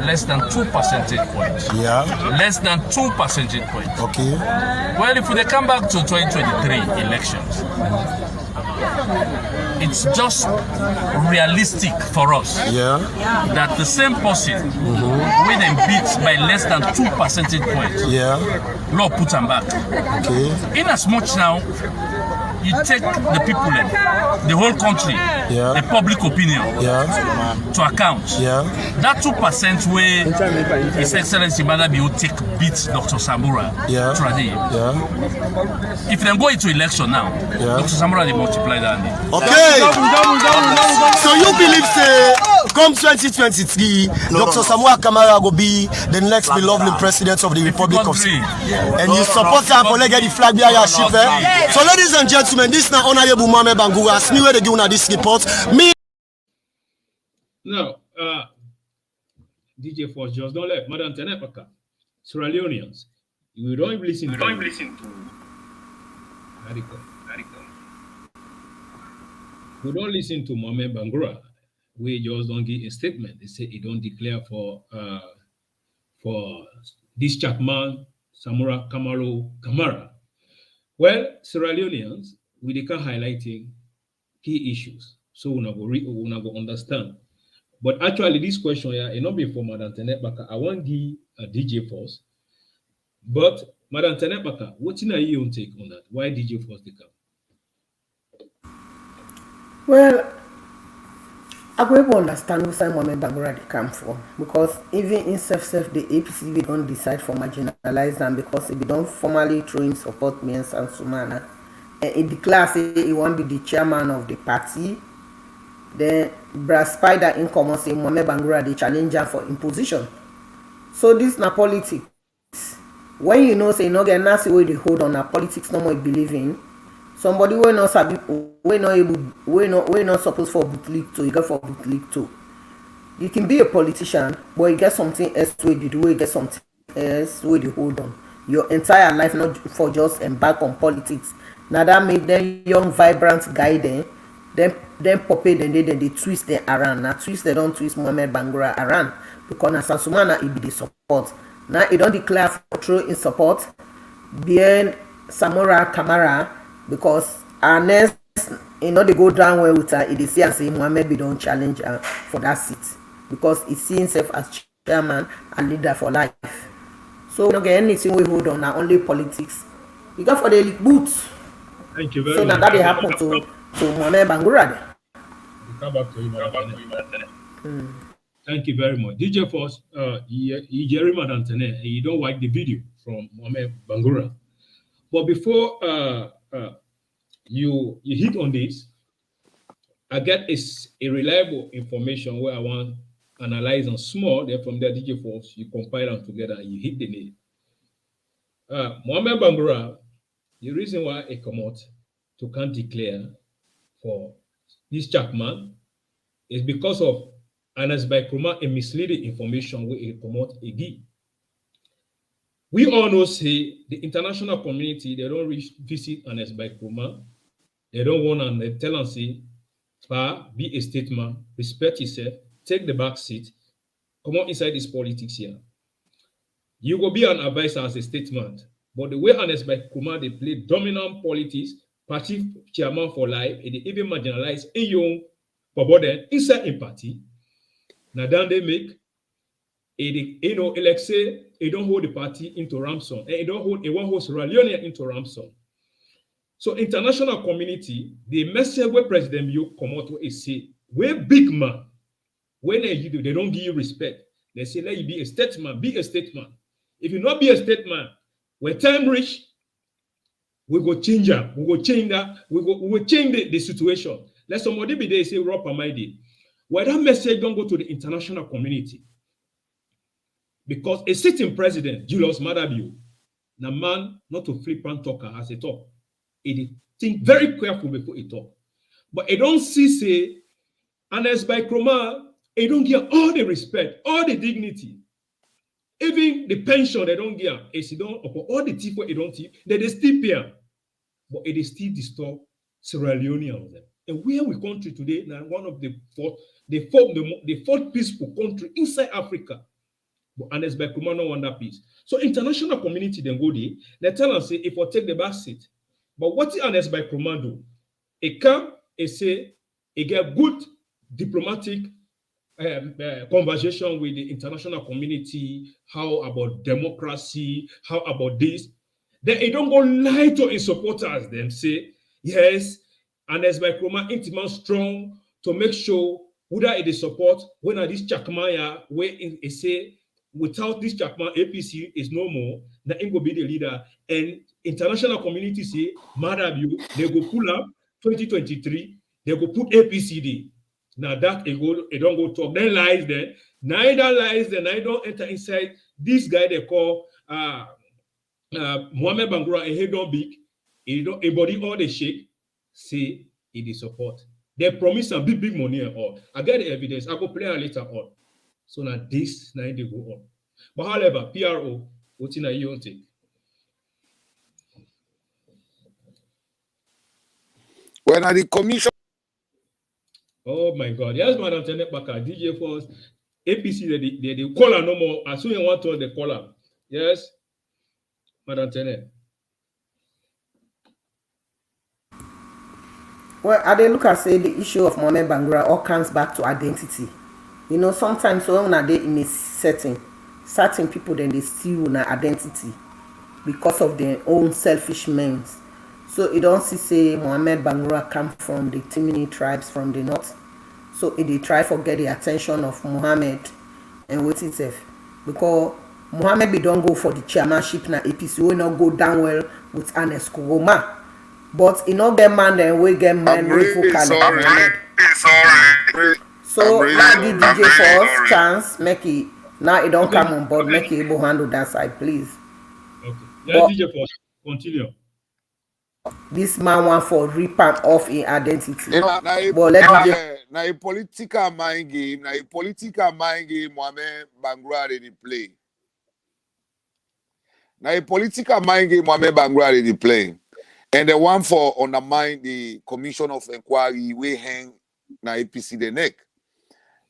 Less than 2 percentage points. Less than 2 percentage points. Okay. Well, if they come back to 2023 elections, it's just realistic for us that the same person when they beat by less than 2 percentage points, law put them back. Okay. In as much now, you take the people, the whole country, the public opinion to account. That 2% where His Excellency Madabi will take beat Dr. Samura today. If they go into election now, Dr. Samura they multiply that. Okay. So you believe say come 2023, Dr. Samura Kamara will be the next beloved president of the Republic of Sierra Leone. And you support her for get the flag bearer ship. So ladies and gentlemen, this is now Honorable Mohamed Bangura. As me where they give una this report. Me. Now, DJ Force just don't let Madam Tenepaka, Sierra Leoneans. You don't even listen to Radical. We don't listen to Mohamed Bangura. We just don't give a statement. They say he don't declare for this Chapman, Samura Kamara. Well, Sierra Leoneans, we can highlighting key issues. So we go understand. But actually, this question here, it not be for Madam Tenepaka. I want to give a DJ Force. But Madam Tenepaka, what's your own take on that? Why DJ Force the come? Well, I will understand where Mohamed Bangura they come from, because even in self the APC they don't decide for marginalize them because they don't formally throw in support me and Sumana. And in the class he won't be the chairman of the party. Then Brass Spider in common say Mohamed Bangura the challenger for imposition. So this na politics. When you know say no get nasty way they hold on na politics no more believe in. Somebody we not sabi, we not supposed for boot league too. You get for boot league too. You can be a politician, but you get something else where you do. You get something else where you hold on. your entire life, not for just embark on politics. Now that make them young, vibrant guy then puppet they twist them around. Now twist they don't twist Mohamed Bangura around because now Sansumana it be the support. Now it don't declare for true in support behind Samora Kamara because Ernest they go down well with her. It is here say Mohamed be don't challenge her for that seat because he see himself as chairman and leader for life. So we don't get anything we hold on now, only politics. You got for the league boots. Thank you very so much. So now that they happen to Mohamed Bangura. Come back to you, Thank you very much. DJ Force, Jerry Madantene, you don't like the video from Mohamed Bangura. But before you hit on this, I get a reliable information where I want to analyze on small, then from there, DJ Force, you compile them together and you hit the name. Mohamed Bangura, the reason why he come out to can't declare for this Chapman is because of Ernest Bai Koroma a misleading information where he come out again. We all know, say, the international community, they don't visit Ernest Bai Koroma. They don't want to tell and say, be a statesman, respect yourself, take the back seat, come on inside this politics here. You will be an advisor as a statesman, but the way Ernest Bai Koroma they play dominant politics, party chairman for life, and they even marginalize a young then inside a party. Now then they make like say they don't hold the party into ransom, and they don't hold one hold Sierra Leone into ransom. So international community, the message where President Bio come out is say, we're big man. When they don't give you respect. They say, let you be a statesman, be a statesman. If you not be a statesman, when time reach, we go change that. We go change that. We will change the situation. Let somebody be there say, Rob Amide. Why that message don't go to the international community? Because a sitting president, Julius Madabio, the man not to flip and talk as a talk. He think very careful before he talk. But he don't see say, Ernest Bai Koroma, he don't give all the respect, all the dignity. Even the pension they don't give, all the people they don't give, they still pay. But it is still disturb Sierra Leone. And where we country today, now one of the fourth peaceful country inside Africa. But Ernest Bai Koroma no want that peace. So international community then go there, they tell us say if we take the back seat. But what did Ernest Bai Koroma do? He come and say he get good diplomatic conversation with the international community. How about democracy? How about this? Then he don't go lie to his supporters. Them say yes, Ernest Bai Koroma intimate strong to make sure whether it is support when this Chakmaya where he say without this Chapman, APC is no more. That ain't gonna be the leader. And international community say, Madabio, they go pull up 2023, they go put APC there. Now that it don't go talk. Then lies there. Neither lies there, neither don't enter inside this guy they call Mohamed Bangura and he don't big. He don't a body all the shake. Say it is support. They promise some big money and all. I get the evidence. I go play her later on. So now this now they go on. But however, PRO, what in a you take? When are the commission? Oh my God! Yes, Madam Tenet Baka, DJ Force, APC, they call her no more. As soon as you want to, they call her. Yes, Madam Tenet. Well, I look at say the issue of Mohamed Bangura all comes back to identity. You know, sometimes when they in a setting, certain people then they steal their identity because of their own selfish means. So it don't say Mohamed Bangura come from the Timini tribes from the north. So they try to get the attention of Mohamed and what it says. Because Mohamed don't go for the chairmanship na APC, will not go down well with Ernest Koroma. But you know get man then we get man with vocal Mohamed. So now give DJ for us chance, make it now it don't come on board, make it able to handle that side, please. Okay. Yeah, DJ for continue. This man want for rip am off in identity. Now a political mind game, Mohamed Bangura they play. Now a political mind game Mohamed Bangura they playing. And the one for undermine the commission of inquiry we hang na APC the neck.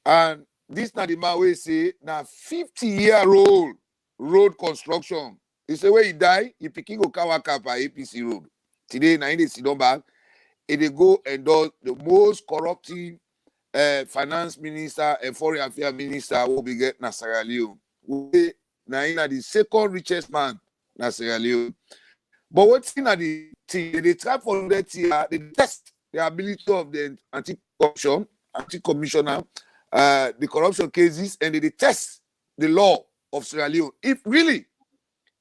And this na the man we say na 50-year-old road construction. He say where he die, he picking Okawaka by APC road. Today na in the sit back, they go endorse the most corrupting finance minister and foreign affairs minister will be get na Sierra Leone. We na in the second richest man na Sierra Leone. But what's in the thing, they try for that year, they test the ability of the anti-corruption, anti-commissioner, the corruption cases, and they test the law of Sierra Leone. If really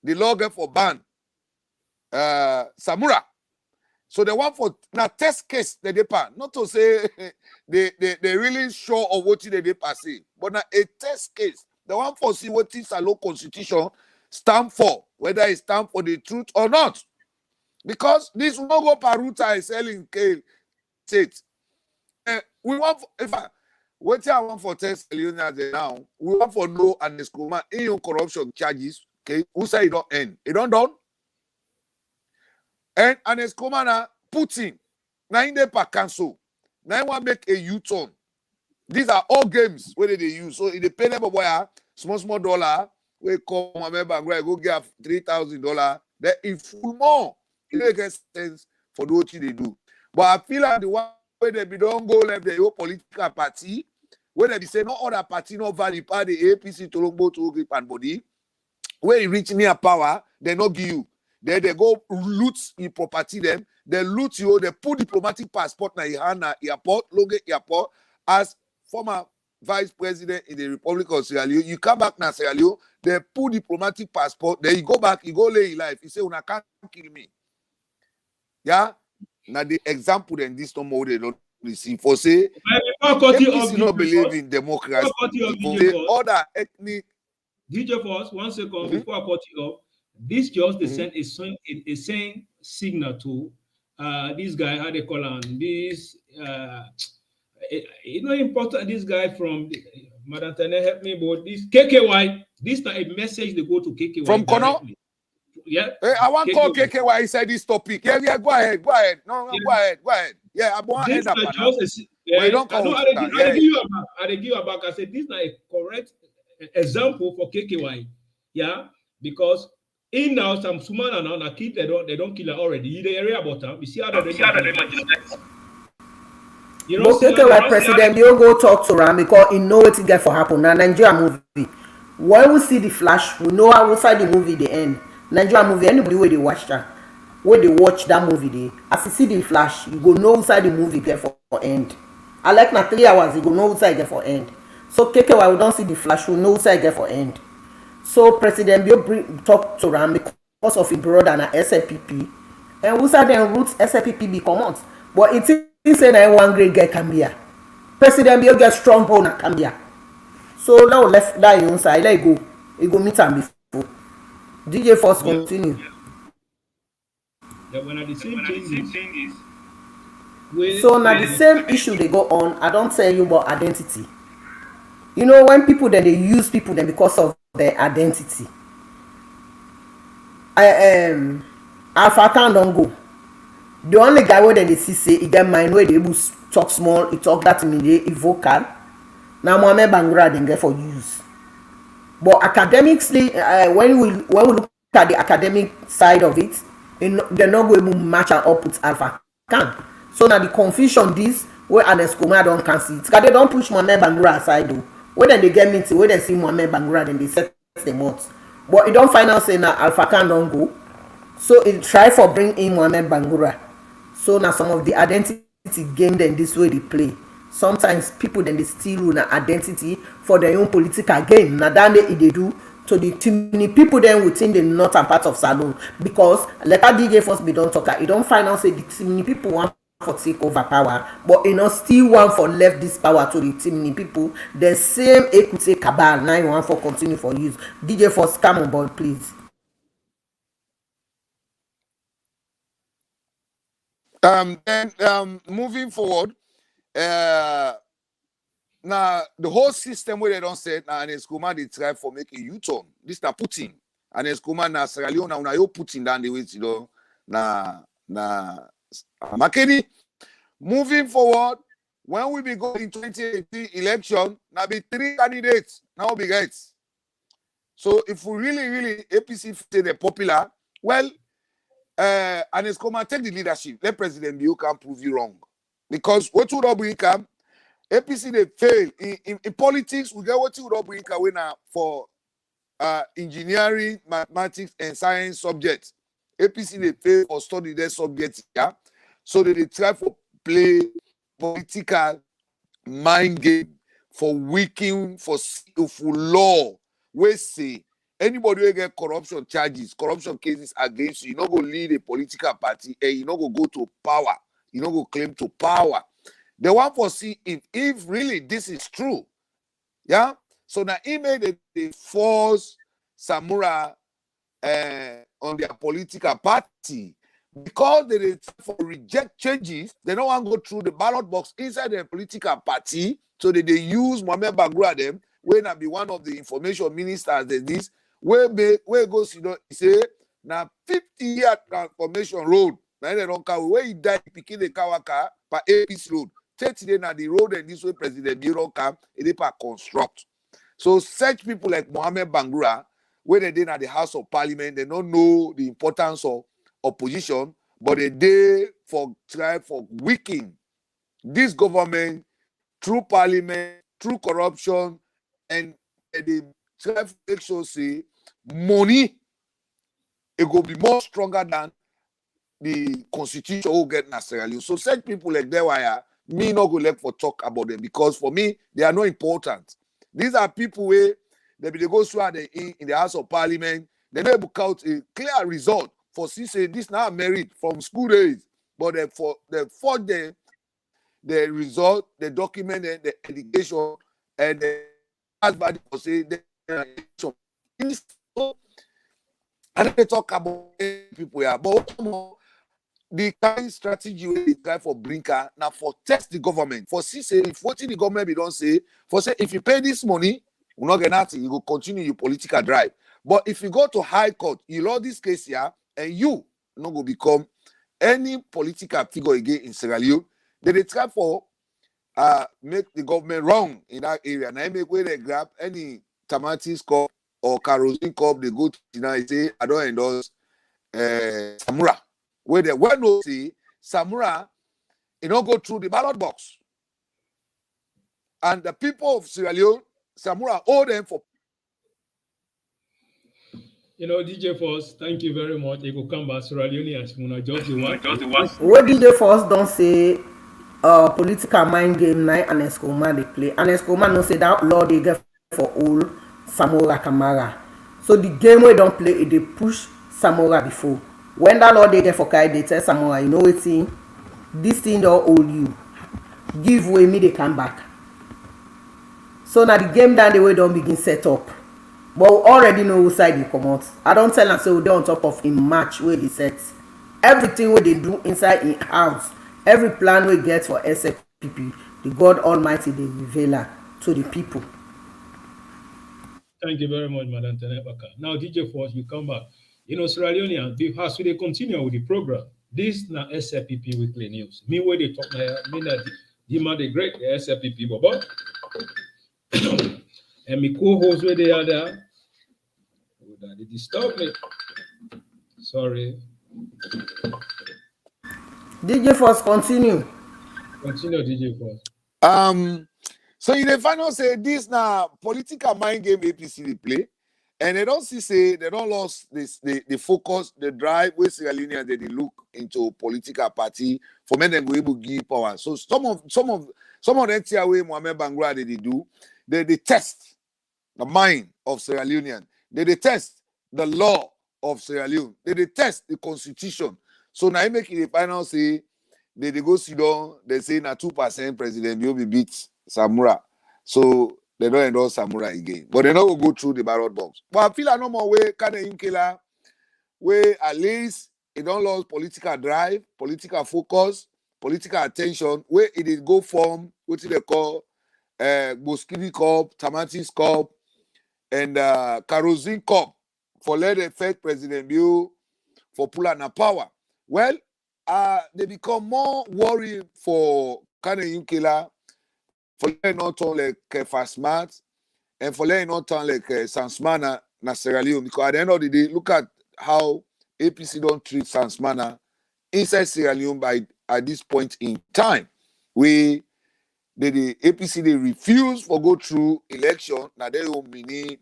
the law get for ban Samura. So the one for now test case the depa, not to say they really sure of what they depa say, but now a test case. The one for see what is a law constitution stand for, whether it stand for the truth or not. Because this logo Paruta is selling state. We want what I want for test now, we want for no and Escoma in your corruption charges. Okay, who say it don't end? It don't done. And Escoma na Putin, now in the per cancel. Now want make a U-turn. These are all games where they use. So in the pay them boy small dollar, we come Mohamed Bangura go get $3,000. Then in full more, it makes sense for the what they do. But I feel like the one where they don't go left the whole political party, where they be say no other party no value part the APC Tolombo to grip and body, where you reach near power, they not give you. Then they go loot your property them, they loot you, they put diplomatic passport na your hand na airport, Longe airport, as former vice president in the Republic of Sierra Leone. You come back na Sierra Leone, they put diplomatic passport, then you go back, you go lay your life. You say, una can't kill me. Yeah? Now the example then this no more they don't receive. For say, APC not believe in democracy. For say, other ethnic. DJ Force, 1 second before I cut you off. This just send a same signal to this guy, how they call him, this you know important this guy from Madam Tene help me, but this KKY, this is a message they go to KKY from Kono. Yeah, hey, I want to call KKY inside this topic. Yeah, go ahead. No, yeah. Go ahead. Yeah, I want to end up now. I give you back. I said this is not a correct example for KKY. Yeah, because in now some Sumana now na kid they don't kill her already. In the area about them, we see how they you know, KKY president, you go talk to Ram because he know what to get for happen. Now Nigeria movie. When we see the flash, we know how inside the movie the end. Nigeria movie, anybody where they watch that, where they watch that movie, they as you see the flash, you go know inside the movie get for end. I like na 3 hours, you go know inside get for end. So KKY we don't see the flash, we know inside get for end. So President Bio talk to Ram because of his brother na SLPP, and we said then roots SLPP be come out, but it is say na one great guy can be here. President Bio get strong bone na can be here. So now left that inside, let go. He go meet him before. DJ Force continue. That when the same thing is, so now the same issue they go on. I don't tell you about identity. You know when people then they use people then because of their identity. Alpha Khan don't go. The only guy where they see say he get mind where they able talk small, he talk that immediate, he vocal. Now Mohamed Bangura then get for use. But academically, when we look at the academic side of it, they're not going to match up with Alpha Khan. So now the confusion this where Ernest Bai don't can see it. Because they don't push Mohamed Bangura aside though. When they get meeting, when they see Mohamed Bangura, then they set them out. But it don't find out say now Alpha Khan don't go. So it try for bring in Mohamed Bangura. So now some of the identity game then this way they play. Sometimes people then they steal an identity for their own political gain. Now that they do to the many people then within the northern part of Salon because let that DJ Force be don't talk. You don't find out say the many people want for take over power, but you know still want for left this power to the many people. The same equity cabal now you want for continue for use. DJ Force come on board please. Then moving forward. Now the whole system where they don't say now and it's they try for make a U-turn. This na Putin. and Escoma na Sierra Leone una yo putting down the weight, na Makeni. Moving forward, when we be going in 2018 election, now be 3 candidates, now be guys. So if we really APC say they're popular, well, and Escoma take the leadership. Let President Biu can prove you wrong. Because what would bring come, APC they fail. In politics, we get what would bring a winner for engineering, mathematics, and science subjects. APC they fail or study their subjects, yeah. So they try to play political mind game for weakening for law. We say anybody who get corruption charges, corruption cases against you, go lead a political party and you go to power. You go claim to power. They want to see if really this is true. Yeah. So now he made the force Samura on their political party because they for reject changes. They don't want to go through the ballot box inside their political party. So they use Mohamed Bangura them. When I be one of the information ministers, this where goes say now 50-year transformation road. Now they don't carry where he died picking the Kawaka by APC road. 30 days now the road and this way President Bureau come it construct. So such people like Mohamed Bangura, where they did at the House of Parliament, they don't know the importance of opposition, but they did for try for weakening this government through Parliament, through corruption, and they try to make sure say money it will be more stronger than the constitution will get in Sierra Leone. So such people like that why me not go like for talk about them because for me they are not important. These are people where they go through in the House of Parliament. They never book out a clear result for say this now married from school days, but they for the result, the document, and the education, and the husband for say I don't talk about people here, but the kind of strategy we try for Brinker now for test the government for see say if what the government we don't say for say if you pay this money we're not get nothing, you will continue your political drive. But if you go to high court, you law this case here and you not go become any political figure again in Sierra Leone, they try for make the government wrong in that area. Now make where they grab any Tomatis CUP or kerosene CUP, they go to and say I don't endorse Samura. Where they well know see Samura, don't go through the ballot box. And the people of Sierra Leone, Samura owe them for. DJ Force, thank you very much. You will come back Sierra Leone as Muna just the one. What DJ Force don't say political mind game night and Escoma they play. And Escoma no say that law they get for all Samora Kamara. So the game we don't play, they push Samora before. When that law they get for Kai, they tell Samora, you know what thing? This thing don't hold you. Give way me, they come back. So now the game down the way don't begin set up. But we already know who side they come out. I don't tell them so they're on top of a match where they set. Everything what they do inside in house, every plan we get for SFPP, the God Almighty they reveal to the people. Thank you very much, Madam Tenebaka. Now, DJ Force, you come back. Sierra Leoneans, as we continue with the program, this is now SFPP Weekly News. Me where they talk now, me na Dima the Great, the SFPP Bobo. And my co-host where they are there. Oh, they disturb me. Sorry. DJ Force, continue. Continue, DJ Force. So in the final say this now political mind game APC they play, and they don't say they don't lost the focus, the drive with Sierra Leoneans they look into political party for men them go able to give power. So some of them tear away Mohamed Bangura they do, they test the mind of Sierra Leoneans, they test the law of Sierra Leone, they test the constitution. So now he make it the final say they go sit down, they say na 2% President Biobi beats Samura. So they don't endorse Samura again. But they don't go through the ballot box. But I feel like no more way can Inkela where at least it don't lose political drive, political focus, political attention, where it is go from what they call Boskini CUP, Tomatis CUP, and kerosene CUP for let the first President Bio for pull out power. Well, they become more worried for kind of Yunkela, for letting not turn like fast smart, and for letting not turn like Sansmana na Sierra Leone. Because at the end of the day, look at how APC don't treat Sansmana inside Sierra Leone at this point in time. The APC they refuse for go through election. Now they don't mean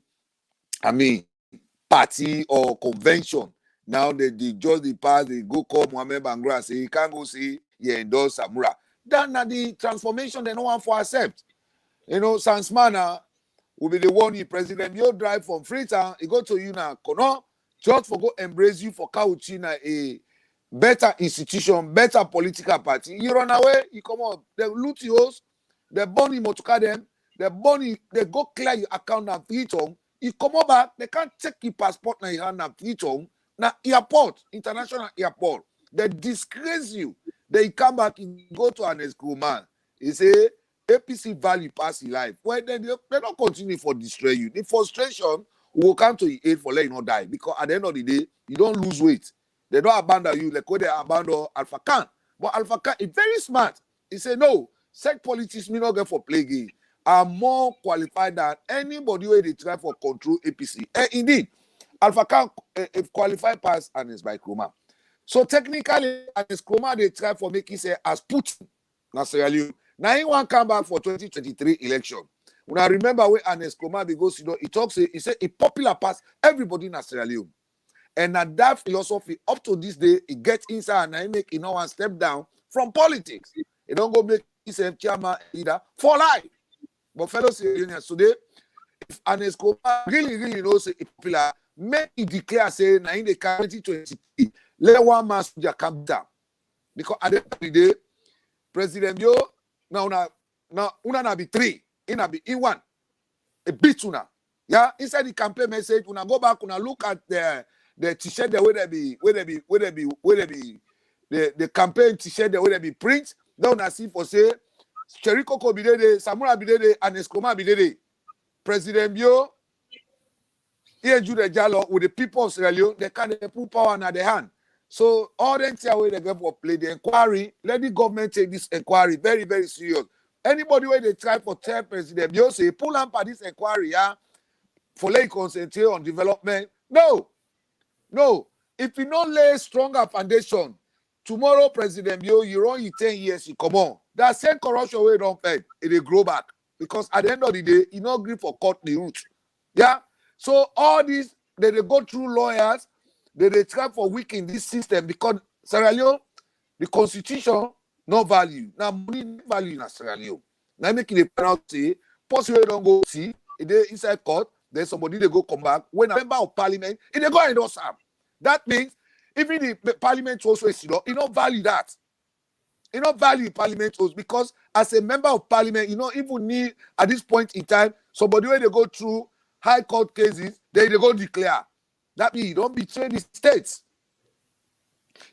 party or convention. Now they just the pass, they go call Mohamed Bangura, say he can't go see he endorse Samura. That na the transformation they no want for accept. You know, Sansmana will be the one the president you drive from Freetown, he go to you now, Kono, just for go embrace you for Kauchina, a better institution, better political party. You run away, you come out, they loot yours, they burn him to them, they burn him, they go clear your account and feed on. You come over back, they can't take your passport now, you hand and feed on. Now, airport, international airport, they disgrace you. They come back and go to an man. He say, APC value pass in life. Well, then they don't continue for destroy you. The frustration will come to your aid for letting you not die. Because at the end of the day, you don't lose weight. They don't abandon you like they abandon Alpha Khan. But Alpha Khan is very smart. He say, no, sex politics me not get for play game. I'm more qualified than anybody where they try for control APC. And indeed, Alpha Khan qualified past Ernest Bai Koroma. So technically, Ernest Koroma they try for making say as Putin na Sierra Leone. Now he want come back for 2023 election. When I remember when Ernest Koroma because he talks, he said a popular pass everybody in Sierra Leone. And that philosophy up to this day, it gets inside and I make one step down from politics. It don't go make himself chairman leader for life. But fellow Sierra Leoneans today, if Ernest Koroma really knows a popular, make it declare say na in the 2023, let one man soldier come down. Because at the end of the day, President Bio now una na be three, ina be in one. A bit una. Yeah, inside the campaign message, una go back, una look at the t-shirt the way they be the campaign t-shirt the way they be print. Then una see for say Cheriko Ko Bidede, Samura Bidede, and Eskoma Bidede. President Bio, here Jude Jalo with the people of Sierra Leone, they can't put power in their hand. So all the entire way they go for play the inquiry, let the government take this inquiry very, very serious. Anybody where they try for tell President Bio say pull up at this inquiry, yeah, for lay concentrate on development. No. If you don't lay stronger foundation, tomorrow President Bio, you run you 10 years, you come on. That same corruption way don't fed, it will grow back. Because at the end of the day, you not agree for cut the root. Yeah? So all these, they go through lawyers, they try for weakening this system because Sierra Leone, the constitution, no value. Now money value in Sierra Leone. Now making a penalty, possibly don't go see, if they inside court, then somebody they go come back. When a member of parliament, if they go and endorse them. That means even the parliament also is it don't value that. You don't value parliament also because as a member of parliament, you don't even need at this point in time somebody where they go through high court cases, they go declare. That means you don't betray the states.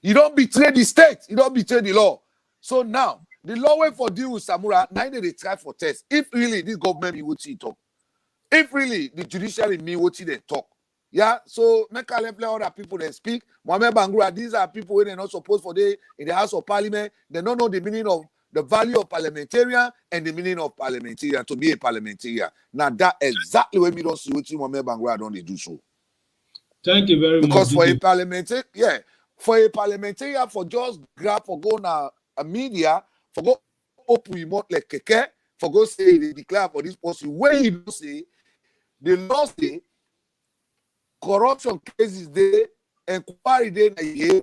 You don't betray the state. You don't betray the law. So now, the law way for deal with Samura, now they try for test. If really this government will talk. If really the judiciary mean what they talk. Yeah, so make a let other people that speak. Mohamed Bangura, these are people who they're not supposed for they in the House of Parliament. They don't know the meaning of the value of parliamentarian and the meaning of parliamentarian to be a parliamentarian. Now that exactly when we don't see what Mohamed Bangura don't they do so. Thank you very much. Because for a parliamentarian, for just grab for go now a media, for go open remote like keke, for go say they declare for this person. When you don't say the law say corruption cases there, inquiry there,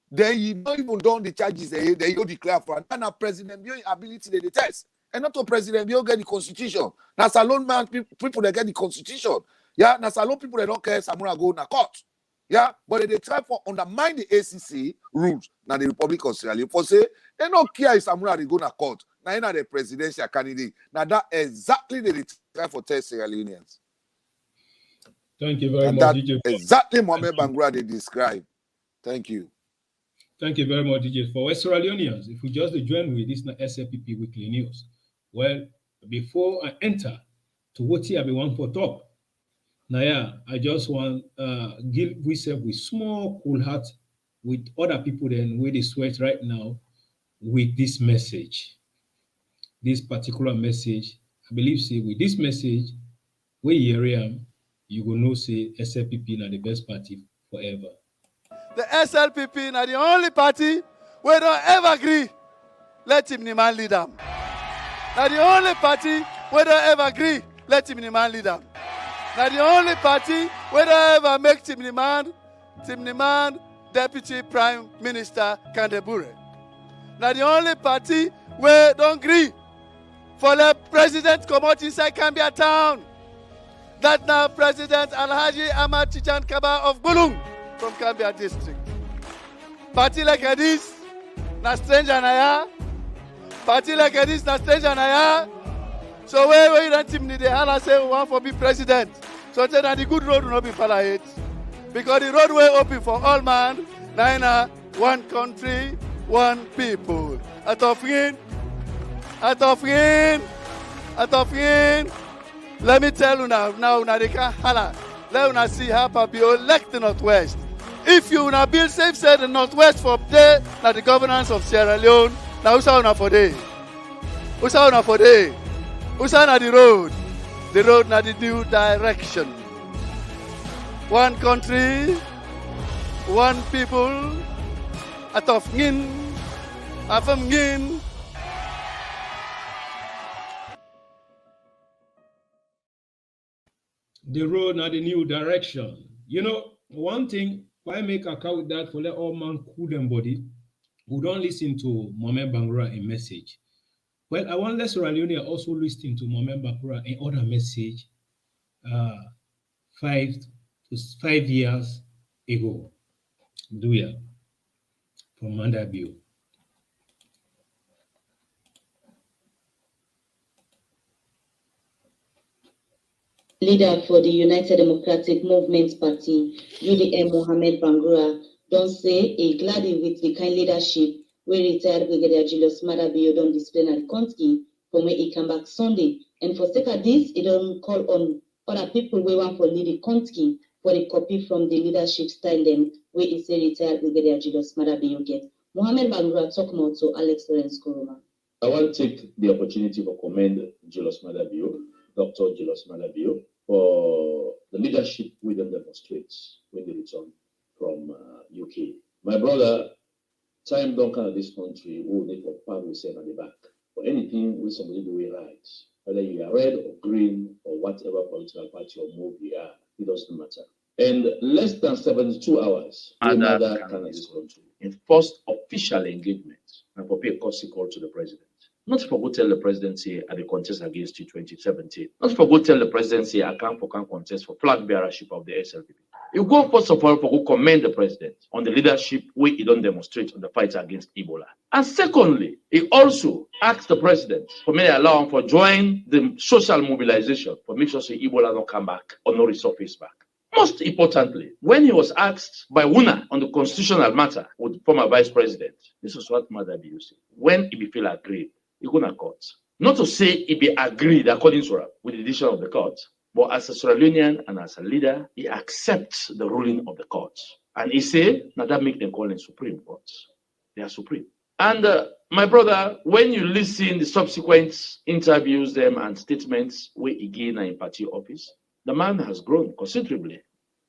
then you don't even done the charges there, then you declare for and now President Bio ability they test. And not to President Bio get the constitution. Now Salon man people that get the constitution. Yeah, now Salon people that don't care Samura go na court. Yeah, but they try for undermine the ACC rules. Now the Republic of Sierra Leone for say they don't care if Samura they go na court. Now you know the presidential candidate. Now that exactly they try for test Sierra Leoneans. Thank you very and much, that DJ. Exactly Mohamed Bangura they describe. Thank you. Thank you very much, DJ. For Sierra Leoneans, if we just join with this SLPP Weekly News. Well, before I enter to what here I want for talk, Now, yeah, I just want give myself with small cool heart with other people then where they sweat right now with this message. This particular message, I believe say with this message, where you hear you go know say SLPP na the best party forever. The SLPP na the only party we don't ever agree. Let him the man lead them. Now the only party we don't ever agree. Let him the man lead them. Now the only party we don't ever make Tim the man Deputy Prime Minister Kandebure. Now the only party we don't agree for the president come out inside Cambia town. That now President Alhaji Ahmad Tijan Kaba of Bulung from Cambia district. Party like this, na stranger na ya. Party like this, na stranger na ya. So where you don't need the hala say we want for be president. So tell that the good road will not be follow it. Because the road will open for all man, na one country, one people. Atofin. Let me tell you now they can holla. Let us see how Papio elect the Northwest. If you na build safe say the Northwest for there, now the governance of Sierra Leone, now who's on for day? Who's on for day? Who's on the road? The road na the new direction. One country, one people, Atofin, Afamgin. The road now the new direction. You know, one thing, why make a car with that for let all man cool them body who don't listen to Mohamed Bangura a message. Well, I want Sierra Leone also listening to Mohamed Bangura in other message 5 years ago. Do ya from Mandabio. Leader for the United Democratic Movement Party, UDM Mohamed Bangura, don't say a glad with the kind leadership where retired Brigadier Julius Madabio don't display at the country from where he come back Sunday. And for sake of this, it don't call on other people we want for lead the country for a copy from the leadership style them where he say retired Brigadier Julius Madabio get. Mohamed Bangura talk more to Ernest Koroma. I want to take the opportunity to commend Julius Madabio, Dr. Julius Madabio, for the leadership we them demonstrate when they return from UK. My brother, time don't come at this country who need for power we send at the back. For anything we somebody do it right, whether you are red or green or whatever political party or move you are, it doesn't matter. And less than 72 hours, another can at this country. In first official engagement, and for pay a courtesy call to the president. Not for go tell the presidency at the contest against you 2017. Not for go tell the presidency I can't contest for flag bearership of the SLPP. You go first of all for go commend the president on the leadership way he don't demonstrate on the fight against Ebola. And secondly, he also asked the president for me to allow him for join the social mobilization for make sure say Ebola don't come back or no resurface back. Most importantly, when he was asked by Wuna on the constitutional matter with former vice president, this is what Madabio said. When he feel agreed, he go to court. Not to say he be agreed according to with the decision of the court, but as a Sierra Leonean and as a leader, he accepts the ruling of the court. And he say, now that make them call in Supreme Court. They are supreme. And my brother, when you listen the subsequent interviews them and statements where he gain in party office, the man has grown considerably.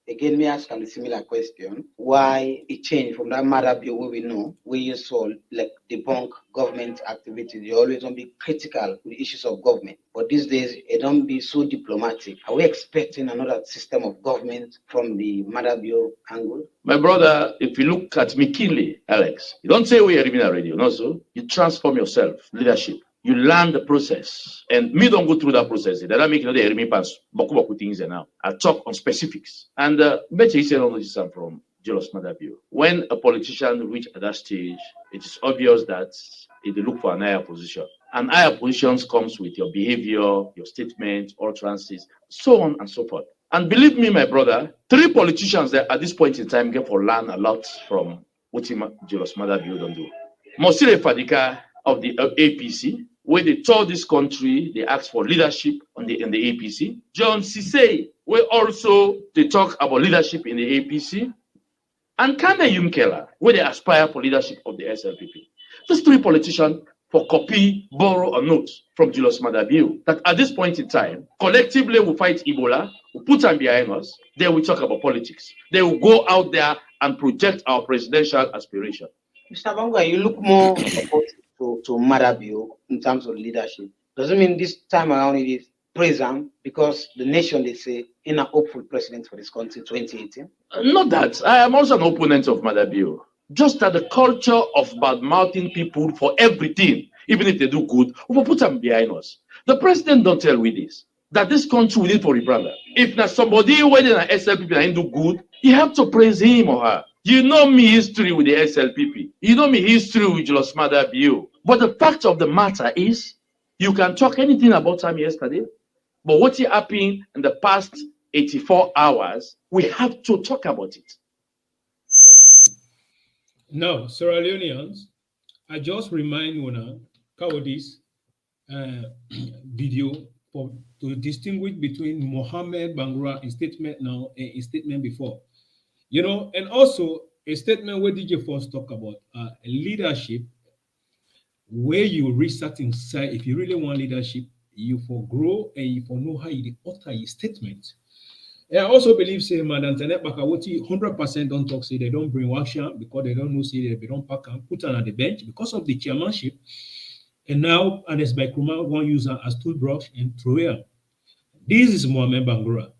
Again, me ask a similar question. Why it changed from that Madabio where we know, where you saw like debunk government activities, you always don't be critical with the issues of government. But these days, it don't be so diplomatic. Are we expecting another system of government from the Madabio angle? My brother, if you look at me keenly, Alex, you don't say we are living a radio, no, so you transform yourself, leadership. You learn the process, and me don't go through that process. That don't make the enemy pass. Boku things now. I talk on specifics, and bet you say no this from Julius Madabio. When a politician reach at that stage, it is obvious that they look for an higher position. And higher positions comes with your behavior, your statements, utterances, so on and so forth. And believe me, my brother, 3 politicians that at this point in time get for learn a lot from what Julius Madabio don't do. Mosire Fadika of the APC, where they told this country, they asked for leadership in the APC. John Sisay, We also they talk about leadership in the APC, and Kanda Yumkela, where they aspire for leadership of the SLPP. These three politicians for copy, borrow, or note from Julius Maada Bio that at this point in time, collectively will fight Ebola, will put them behind us, then we talk about politics. They will go out there and project our presidential aspiration. Mr. Bangura, you look more opposed to Maada Bio in terms of leadership. Doesn't mean this time around it is praise him because the nation, they say, in a hopeful president for this country 2018? Not that. I am also an opponent of Maada Bio. Just that the culture of bad-mouthing people for everything, even if they do good, we will put them behind us. The president don't tell we this, that this country we need for rebrander. If not somebody when in an SLPP and do good, you have to praise him or her. You know me history with the SLPP. You know me history with Julius Maada Bio. But the fact of the matter is, you can talk anything about him yesterday, but what happened in the past 84 hours, we have to talk about it. Now, Sierra Leoneans, I just remind you now, this video to distinguish between Mohamed Bangura in statement now and a statement before. You know, and also a statement where DJ first talk about leadership, where you reach certain side. If you really want leadership, you for grow and you for know how you utter your statement. And I also believe, say, Madam Tenet Bakawoti 100% don't talk, say they don't brainwash them because they don't know, say they don't pack and put them on the bench because of the chairmanship. And now Ernest Bai Koroma won't use her as toothbrush and throw her. This is Mohamed Bangura,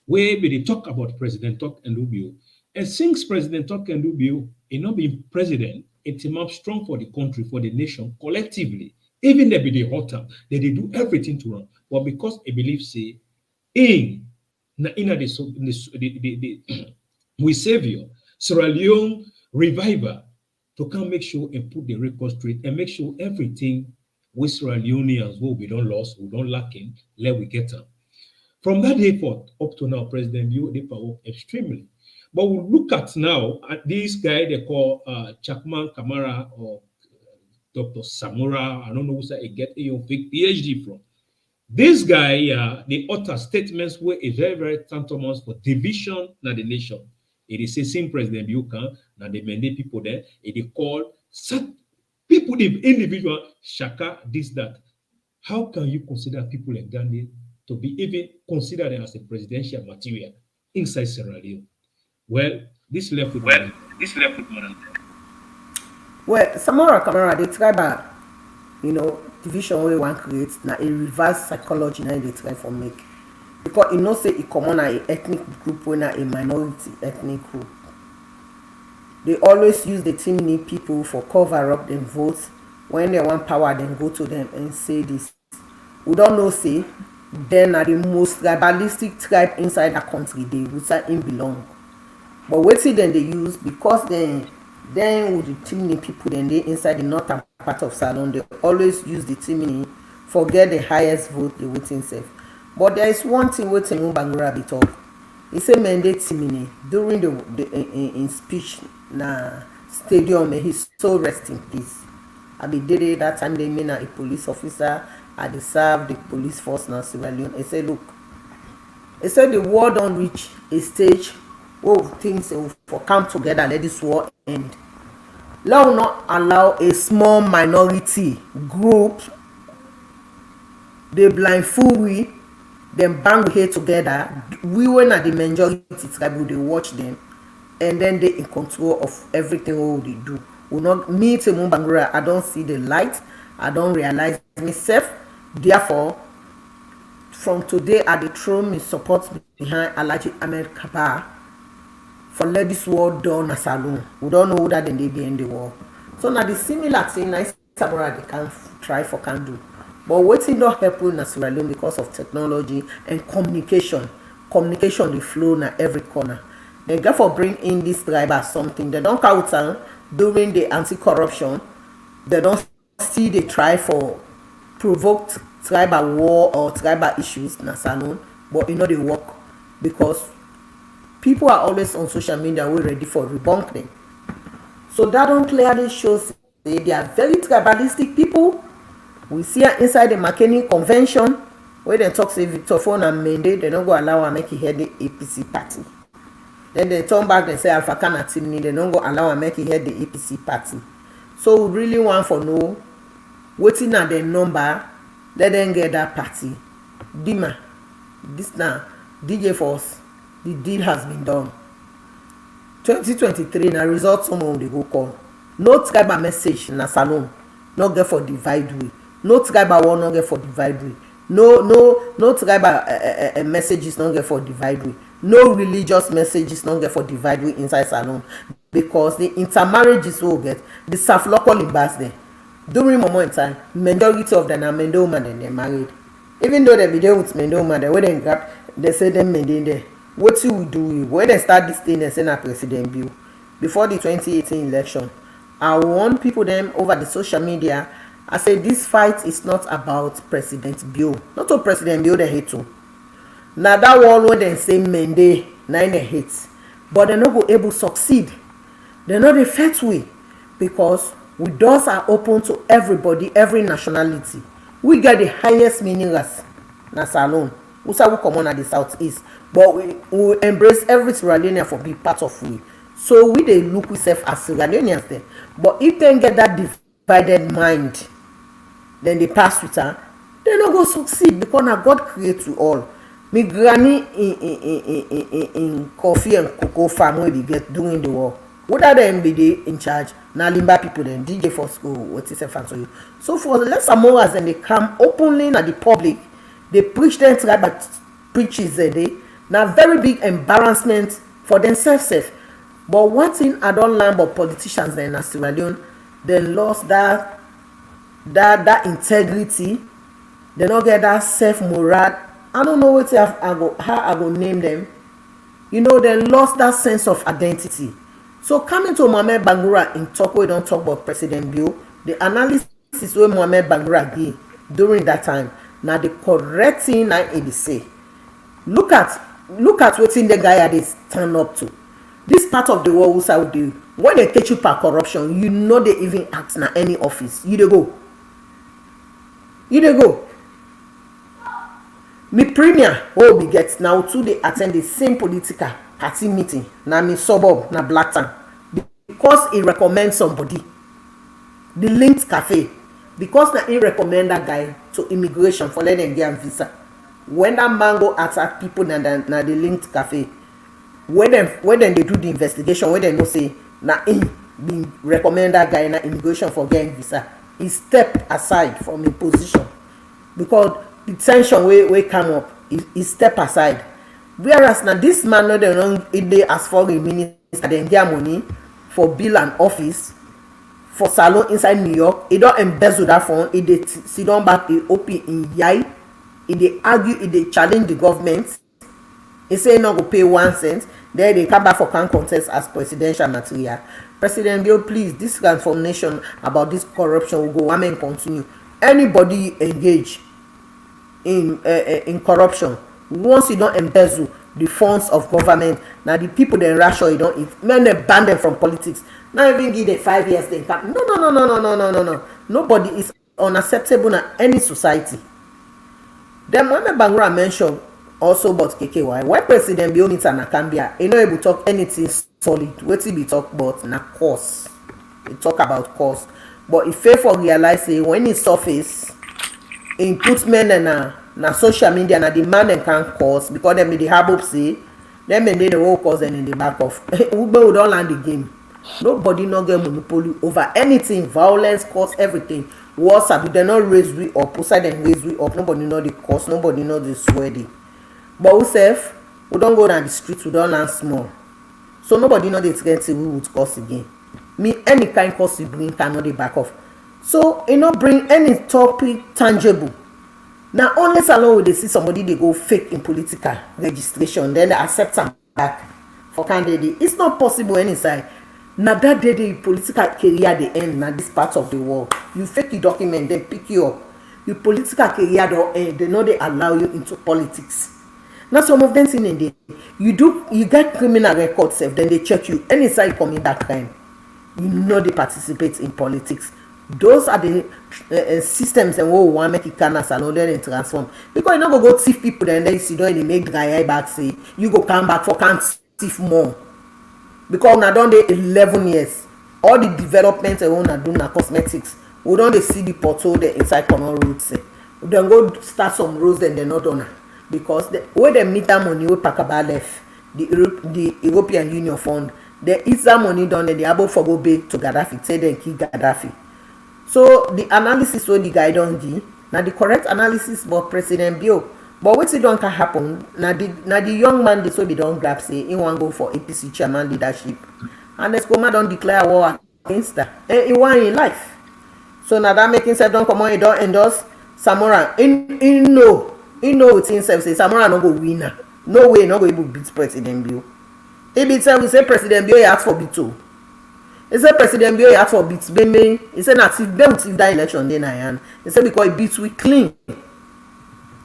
where they talk about President Tok and Rubio. And since President Tok and Rubio is not being president, it's up strong for the country, for the nation, collectively. Even they be the hot time, they do everything to run. But because I believe, say, we savior, Sierra Leone reviver, to come make sure and put the record straight and make sure everything with Sierra Leoneans will be done lost, we don't lacking, let we get them. From that day forth up to now, President Bio they power extremely. But we look at now at this guy they call Chakman Kamara or Dr. Samura. I don't know who say get a fake PhD from. This guy, the utter statements were a very, very tantamount for division in the nation. It is the same President Bukan, now they many people there, it is called people, the individual, Shaka, this, that. How can you consider people like Gandhi to be even considered as a presidential material inside Sierra Leone? Well, this left with Madam. Well, Samora Kamara, they try by, division where one creates now a reverse psychology now they try for make. Because you know say it common a ethnic group when a minority ethnic group. They always use the chimney people for cover up them votes. When they want power, then go to them and say this. We don't know say then are the most tribalistic tribe inside the country, they would say in belong. But what see then they use because then with the chimney people then they inside the northern part of Salon, they always use the chimney, forget the highest vote they waiting safe. But there is one thing waiting Bangura be talk. He said mandate chimney during the in speech na stadium and he's so rest in peace. I be did it that time they mean a police officer I serve the police force now Sierra Leone. He said look, he said the war don't reach a stage things will come together, let this war end. Let us not allow a small minority group, they blindfold we, then bang we here together. We were not the majority tribe, they watch them, and then they in control of everything they do. We not me to Bangura, I don't see the light, I don't realize myself. Therefore, from today I throw me support behind Alhaji Ahmed Kabah for let this war done as alone. We don't know that they be in the war. So now the similar thing nice Samura they can try for can do. But waiting not help in Sierra Leone because of technology and communication. Communication the flow na every corner. They therefore bring in this tribe as something. They don't count during the anti-corruption. They don't see they try for provoked tribal war or tribal issues na Salon, but they work because people are always on social media, we're ready for debunk them. So that don't clearly shows they are very tribalistic people. We see inside the McKinney Convention, When they talk say Victor Fon and Mende, they don't go allow am make he head the APC party. Then they turn back and say Alpha Kana Timni, they don't go allow am make he head the APC party. So we really want for know waiting at the number, let them get that party. Dima, this now, DJ Force, the deal has been done. 2023 na result someone they go call. No type of message na salon, no get for divide way. No type of one no get for divide way. No type of messages no get for divide way. No religious messages no get for divide way inside salon, because the intermarriages will get the self local libas there. During moment time, majority of them are Mendo woman and they married. Even though they be there with Mendo woman, when they grab, they say them Mendo there. What you will do when they start this thing and send a president bill before the 2018 election? I warn people them over the social media. I say this fight is not about President Bill. Not to President Bill they hate to. Now that one when they say Mende, nine they hate, but they're not go able to succeed. They're not a fair way, because we doors are open to everybody, every nationality. We get the highest minerals na salon. We say we come on at the southeast, but we embrace every Sierra Leonean for be part of we. So we they look we self as Sierra Leoneans there. But if they get that divided mind, then they pass with her, they not go succeed, because now God create you all. Me granny in coffee and cocoa farm where they get doing the work. Whether them be they in charge, now Limba people then DJ for school, what is a fan to you. So for less Samoas, and they come openly at the public, they preach them tribe but preaches a day. Now very big embarrassment for themselves. But one thing I don't learn about politicians then in Sierra Leone, they lost that integrity. They don't get that self-morale. I don't know how I go name them. You know, they lost that sense of identity. So coming to Mohamed Bangura in talk, we don't talk about President Bill. The analysis where Mohamed Bangura gave during that time. Now the correct thing I say. Look at what's in the guy that they stand up to. This part of the world who say do when they catch you for corruption, you know they even ask na any office. You dey go. Me premier we get now too they attend the same political party meeting na me suburb na Blacktown, because he recommend somebody. The Linked Cafe, because na he recommend that guy to immigration for let them get a visa. When that man go attack people na the Linked Cafe, when they do the investigation, when they know say na he been recommend that guy na immigration for getting visa, he step aside from his position, because the tension will come up. He step aside. Whereas now this man no they ask for a minister, then get money for bill and office for salon inside New York. He don't embezzle that phone. He dey sit down back, he open in yai. He dey argue, he dey challenge the government. He say no go pay 1 cent. Then they come back for can contest as presidential material. President Bill, please, this information about this corruption will go on and continue. Anybody engage in corruption, once you don't embezzle the funds of government, now the people they rush or you don't eat, man, they ban them from politics. Not even give them 5 years they come. No. Nobody is unacceptable in any society. Then Mohamed Bangura mentioned also about KKY. Why President Bill needs an Akambia, he not able to talk anything solid. What he be talk about na cost. He talk about cost. But if faithful realize when he surface, he put men na social media na the man dem can cause, because them the hard say them and the whole cause them in the back of Uber would all land the game. Nobody no get monopoly over anything. Violence cause everything. Wars up, they not raise we up, outside them raise we up. Nobody know the cost, nobody know the sweating. But we self, we don't go down the street, we don't land small. So nobody know the threat we would cause again. Me any kind cost you bring cannot the back off. So you know bring any topic tangible. Now unless alone they see somebody they go fake in political registration, then they accept them back for candidate. It's not possible any side. Now that day the political career they end now this part of the world. You fake your document, they pick you up. Your political career don't end. They know they allow you into politics. Now some of them thing in there, you get criminal records, then they check you any side coming that crime. You know they participate in politics. Those are the systems and what we want make it can as an order and transform. Because you no go thief people then you see don't make dry eye back say you go come back for can't thief more. Because una don dey 11 years. All the development and una do na cosmetics. We don dey see the pothole there inside corner roads. We then go start some roads and they not done because the way they meet that money wey Pakaba left the European Union fund, they eat that money down there, they able for go pay to Gaddafi, say dem kill Gaddafi. So the analysis wey the guy don give na the correct analysis for President Bio. But wetin don can happen na the young man dey so be don grab say he wan go for APC chairman leadership, and Escoma don declare war against her. He wan in life. So na that make himself don comot, he don endorse Samora. He know with himself say Samora no go win na. No way, no go able beat President Bio. He be tell we say President Bio he ask for beat. He say President Bio he ask for beat. He say na if that election dey na hand. He say because he beat we clean.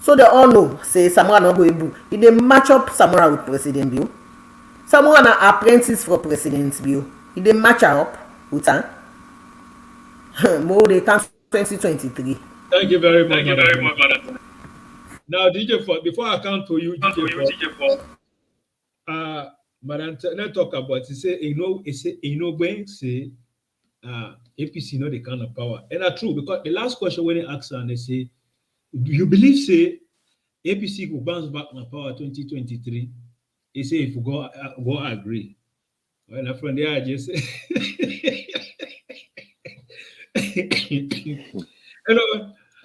So they all know say Samora no go able. He dey match up Samora with President Bio. Samora na apprentice for President Bio. He dey match her up with her. More they come 2023. Thank you very much. Now, DJ Ford, before I come to you, DJ Ford, Madam, let's talk about it. Say, when say, APC know the kind of power. And that's true, because the last question when they asked and they say, do you believe, say, APC will bounce back on power 2023? He say, if we go agree. Well, from there, I just say,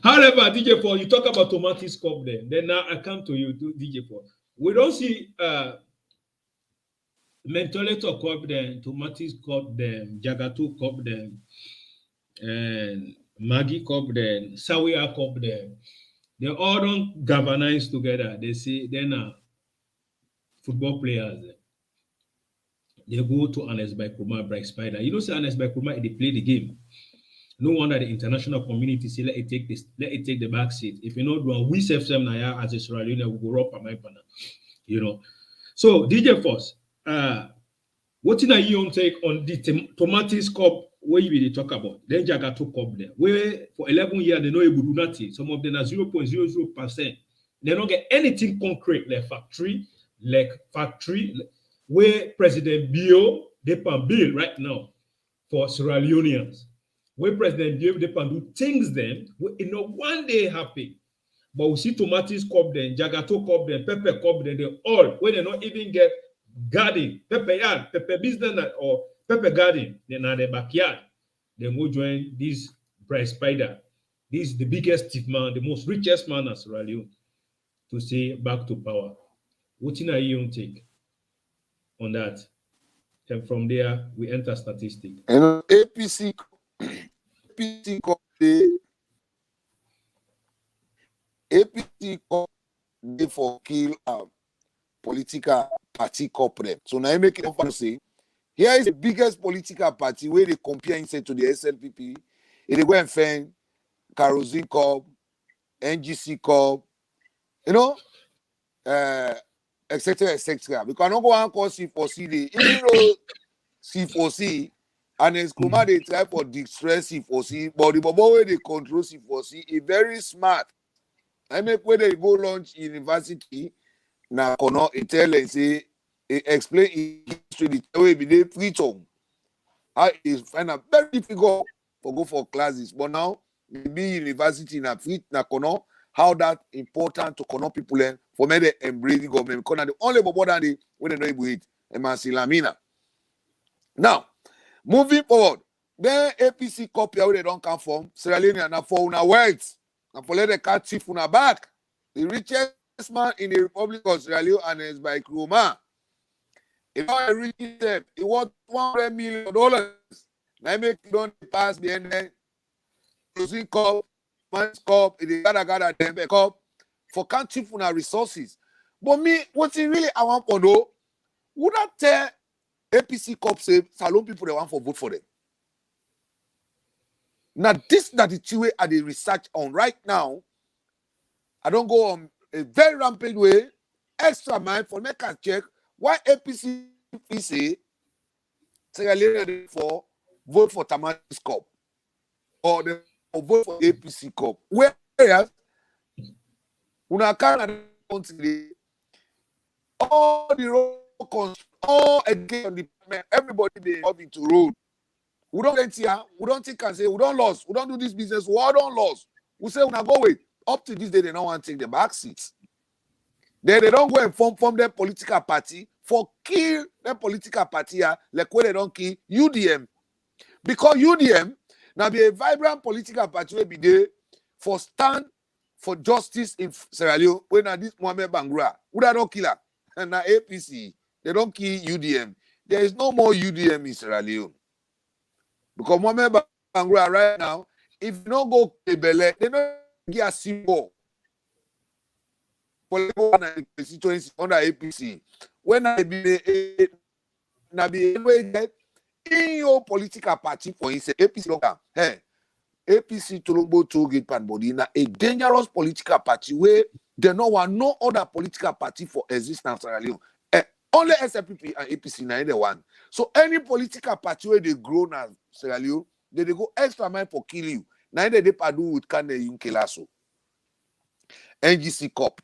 however, DJ Paul, you talk about Tomatis CUP then now I come to you, DJ Paul. We don't see Mentolator CUP then, Tomatis CUP then, Jagato CUP then, and Maggie CUP then, Sawia CUP then. They all don't galvanize together. They say then football players. They go to Ernest Bai Koroma, Bright Spider. You know, say Ernest Bai Koroma, they play the game. No wonder the international community say let it take the back seat. If you know, we self as a Sierra Leone, we go up my partner, you know. So DJ Force, what in your own take on the Tomatis CUP where you really talk about? Then Jagato CUP there, where for 11 years they know able to do nothing. Some of them are 0.00%. They don't get anything concrete like factory, where President Bio they can build right now for Sierra Leoneans. Where President Bio they can do things then, you know, one day happen. But we see Tomatis CUP then, Jagato CUP then, Pepper CUP then, they all, when they not even get garden, pepper yard, pepper business or pepper garden, then at the backyard, then go join this Bright Spider. This is the biggest thief man, the most richest man in Sierra Leone, to say back to power. What in your own take on that? And from there, we enter statistics. And APC CUP, they for kill political party corporate. So now I make it up and say, here is the biggest political party where they compare instead to the SLPP. They go and find Kerosene CUP, NGC CUP, you know, etc. etc. Because no go and call C4C. Even though C4C and Escoma they try for distress C4C, but the bubble where they control C4C is very smart. I make where they go launch university. Now, it tell and say, explain history the way they freedom. I is find it very difficult to go for classes, but now maybe university na free na kono how that important to kono people learn for me they embrace the government because the only bubble that they when they know able it Lamina. Now, moving forward, then APC CUP where they don't come from Sierra Leone na for una wealth and for let the cat chief una back the richest man in the Republic of Sierra Leone, Ernest Bai Koroma. If I reach them, it was $100 million. Now make it don't pass the end. Closing CUP, man's CUP, they gotta them a CUP for country for our resources. But me, what's really I want to know, would that tell APC CUP say Salon people they want for vote for them? Now this that the two way are the research on right now. I don't go on a very rampant way, extra mind for make a check why APC say Sierra Leone for vote for Tomatis CUP. or they will vote for APC Cup. Whereas, una Canada country, all the road, all education department, everybody they up into road. We don't get here, we don't think and say, we don't lose, we don't do this business, we all don't lose. We say, we go wait. Up to this day, they don't want to take the back seats. Then they don't go and form their political party for kill their political party here, like when they don't kill UDM. Because UDM now be a vibrant political party will be there for stand for justice in Sierra Leone when this Mohamed Bangura would have not kill her. And now APC, they don't kill UDM. There is no more UDM in Sierra Leone. Because Mohamed Bangura right now, if you don't go to Bele, they don't get a symbol for constituency under APC. When I be in your political party, for instance, APC local, APC Tolombo Toolgate Panbody, a dangerous political party where there no one, no other political party for existence in Sierra Leone. Only SLPP and APC now the one. So any political party where they grow now Sierra Leone, they go extra mile for kill you. Now they padu with Kane Yunkelaso. NGC Cup.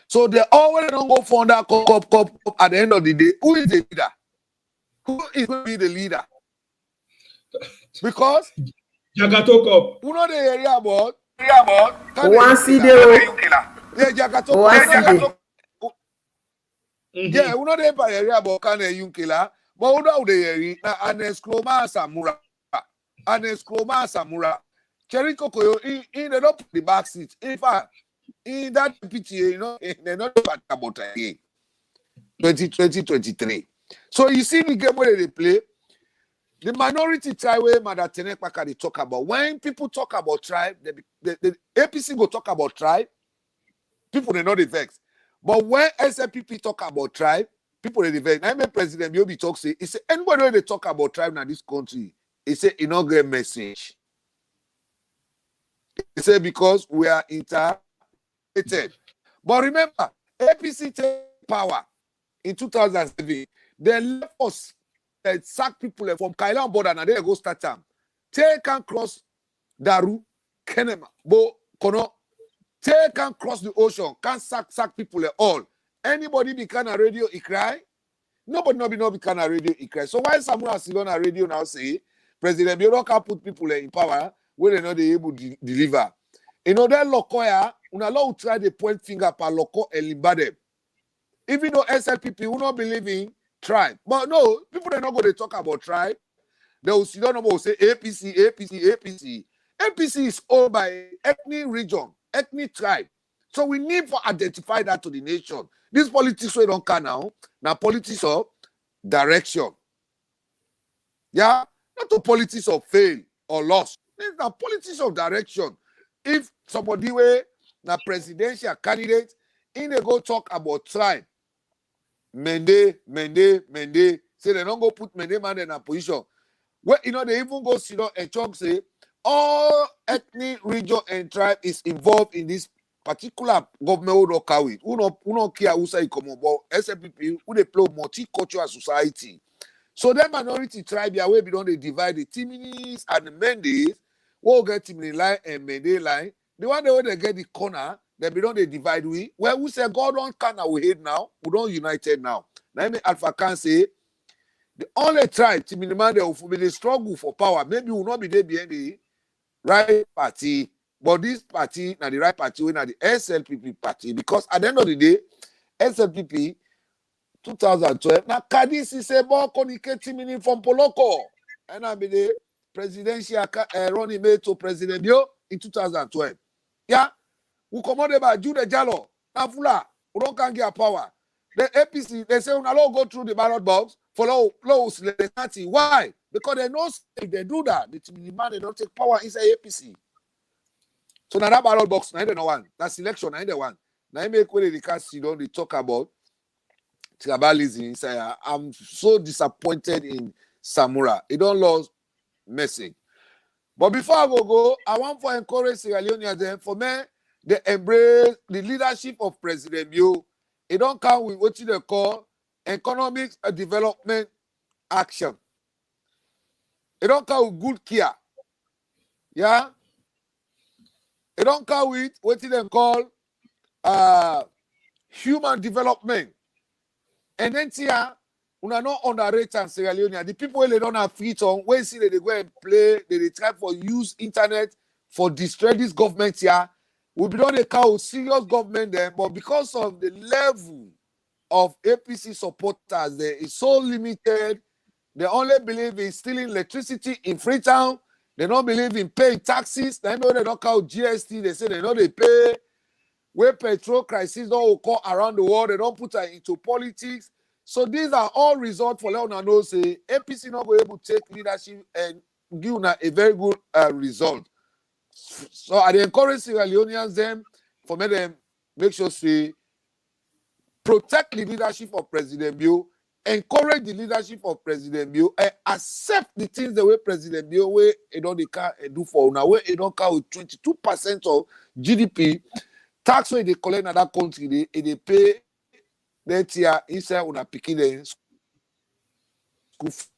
So they always don't go for that cup at the end of the day. Who is the leader? Who is going to be the leader? Because Jagato Cup. Who know the area about? One CD. Yeah, Jagato. One Yeah, we know the area about Kane Yunkela, but we know the area Ernest Bai Koroma. Cherry Coco in the up the back seat. In fact, in that PTA, you know, they're not about again. 2023. So you see the game where they play. The minority tribe where Mother Tenekpaka they talk about. When people talk about tribe, the APC go talk about tribe. People they know the vex. But when SLPP talk about tribe, people they vex. I mean, President Biobi talk say, he say anybody when they talk about tribe in this country, he say he not get message. He say because we are interrelated. But remember, APC take power in 2007. They left us sack people from Kailan border and they go start them. Take and cross Daru, Kenema, Bo, Kono. Take and cross the ocean. Can't sack people at all. Anybody become a radio, he cry. Nobody no become a radio, he cry. So why someone still on a radio now say President Bioro can put people in power when they're not able to deliver. In other lokoya, una law try to point finger per loko and libade. Even though SLPP will not believe in tribe. But no, people are not going to talk about tribe. They will see don't say APC. APC is owned by ethnic region, ethnic tribe. So we need to identify that to the nation. This politics we don't can now politics of direction. Yeah, not a politics of fail or loss. It's a politics of direction. If somebody were a presidential candidate, in they go talk about tribe, Mende, say they don't go put Mende man in a position. Well, you know, they even go sit down and talk, say, all ethnic region and tribe is involved in this particular government who don't carry it. Who don't care who say come about SLPP, who they play multicultural society. So that minority tribe, yeah, where we don't they divide the Timinis and the Mendes, we'll get Timini line and Mende line. The one where they get the corner, then we don't they divide we. Well, we say God don't can we hate now, we don't united now. Now I mean Alpha can say the only tribe Timini man they will be the struggle for power. Maybe will not be there behind the right party, but this party now the right party when the SLPP party, because at the end of the day, SLPP 2012. Now, Kadisi se bon communicate mini from Poloko. And I be the presidential running mate to President Bio in 2012. Yeah, we commanded by Jude Jallo. Now, Fula, we don't can get power. The APC, they say, we not go through the ballot box for low party. Why? Because they know if they do that, the man they don't take power inside APC. So now that ballot box, now they no one. That selection, now they one. Now I make when they can't see, don't they talk about tribalism. I'm so disappointed in Samura. He don't lose message. But before I go, I want to encourage Sierra Leoneans for me, they embrace the leadership of President Bio. It don't come with what they call economic development action. It don't come with good care. Yeah. They don't call it what they call human development. And then here, una not underrate and Sierra Leone. The people who they don't have feet on, when see that they go and play, they try for use internet for destroy this government here. We be don't call serious government there, but because of the level of APC supporters there is so limited, they only believe in stealing electricity in Freetown. They don't believe in paying taxes. They know they don't call GST. They say they know they pay. Where petrol crisis don't occur around the world, they don't put it into politics. So these are all results for Leona know say APC not be able to take leadership and give una a very good result. So I encourage Sierra Leoneans them for me them make sure say protect the leadership of President Bio, encourage the leadership of President Bio, and accept the things the way President Bio way it don't do for una way it don't count with 22% of GDP. Tax when they collect in that country, they pay that year inside una picking the school fees,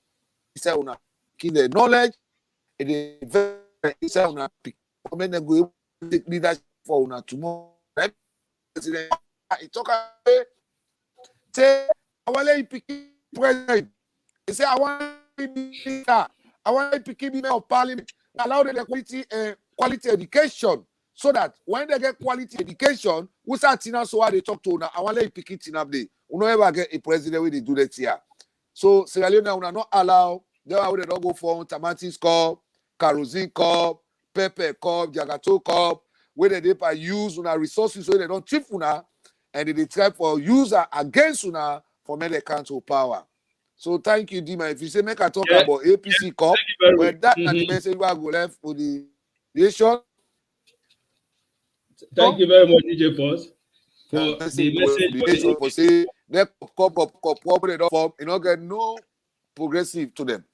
inside una picking the knowledge, and they inside una pick. When they go take leadership for una tomorrow, president, it talk about say I want to pick president. He say I want to be I want to pick member of parliament. Allow them the quality education. So that when they get quality education, we start tina so how they talk to una. I want to pick it in up there. We don't ever get a president where they do that here. So Sierra Leone will not allow. They don't go for Tomatis CUP, Kerosene CUP, Pepper CUP, Jagato CUP, where they use una resources so they don't cheat una, and they try for user against una for make the council power. So thank you, Dima. If you say make I talk about APC CUP, well that and the message we go left for the nation. Thank you very much, DJ Force, for the message. For say that cup they don't form, you know, get no progressive to them.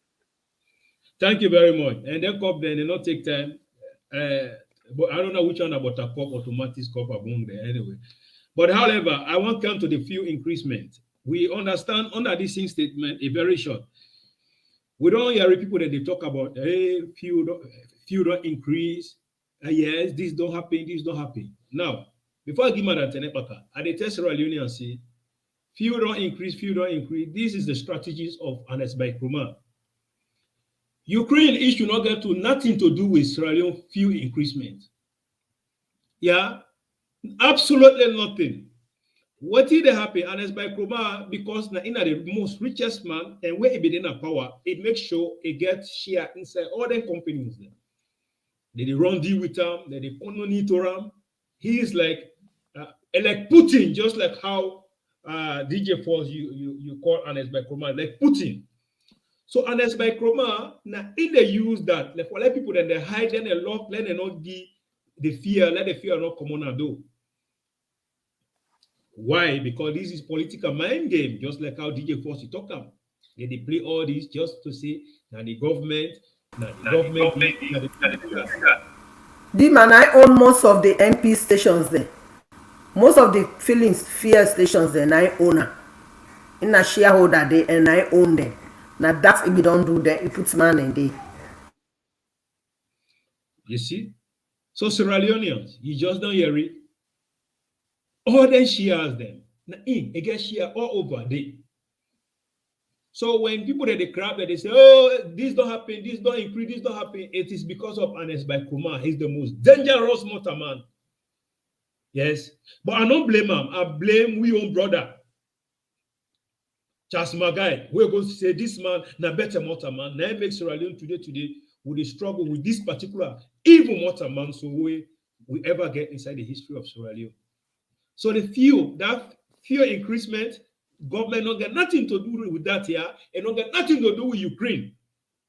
Thank you very much. And then cup then they not take time. But I don't know which one about a cup or Tomatis CUP among there anyway. But however, I want to come to the fuel increasement. We understand under this statement a very short. We don't hear people that they talk about hey, fuel don't increase. Yes, this don't happen, this don't happen. Now, before I give my Tenepaka, I tell Sierra Leone and say, fuel don't increase, fuel don't increase. This is the strategies of Ernest Bai Koroma. Ukraine issue not get to nothing to do with Sierra Leone fuel increasement. Yeah, absolutely nothing. What did happen? Ernest Bai Koroma, because in the most richest man and where he be in power, it makes sure it gets share inside all the companies there. They run deal with him, they monitor him. He is like Putin, just like how DJ Force you call Ernest Bai Koroma, like Putin. So Ernest Bai Koroma, now if they use that, like for let people then they hide, then they lock, then they not give the fear, let the fear not come on and do. Why? Because this is political mind game, just like how DJ Force you talk about. They play all this just to say that the government. Dima, I own most of the MP stations there. Most of the fear stations there, I own them. In a shareholder there, and I own them. Now that's if you don't do that, it puts man in there. You see? So Sierra Leoneans, you just don't hear it. All them shares them. Now they get share all over there. So when people that they crap that they say, oh, this don't happen, this don't increase, this don't happen, it is because of Ernest Bai Koroma. He's the most dangerous motorman. Yes. But I don't blame him. I blame we own brother. Charles Magai. We're going to say this man na better motorman. Now it makes Sierra Leone today with the struggle with this particular evil motorman so we ever get inside the history of Sierra Leone. So the fuel increasement, government don't get nothing to do with that here, and don't get nothing to do with Ukraine.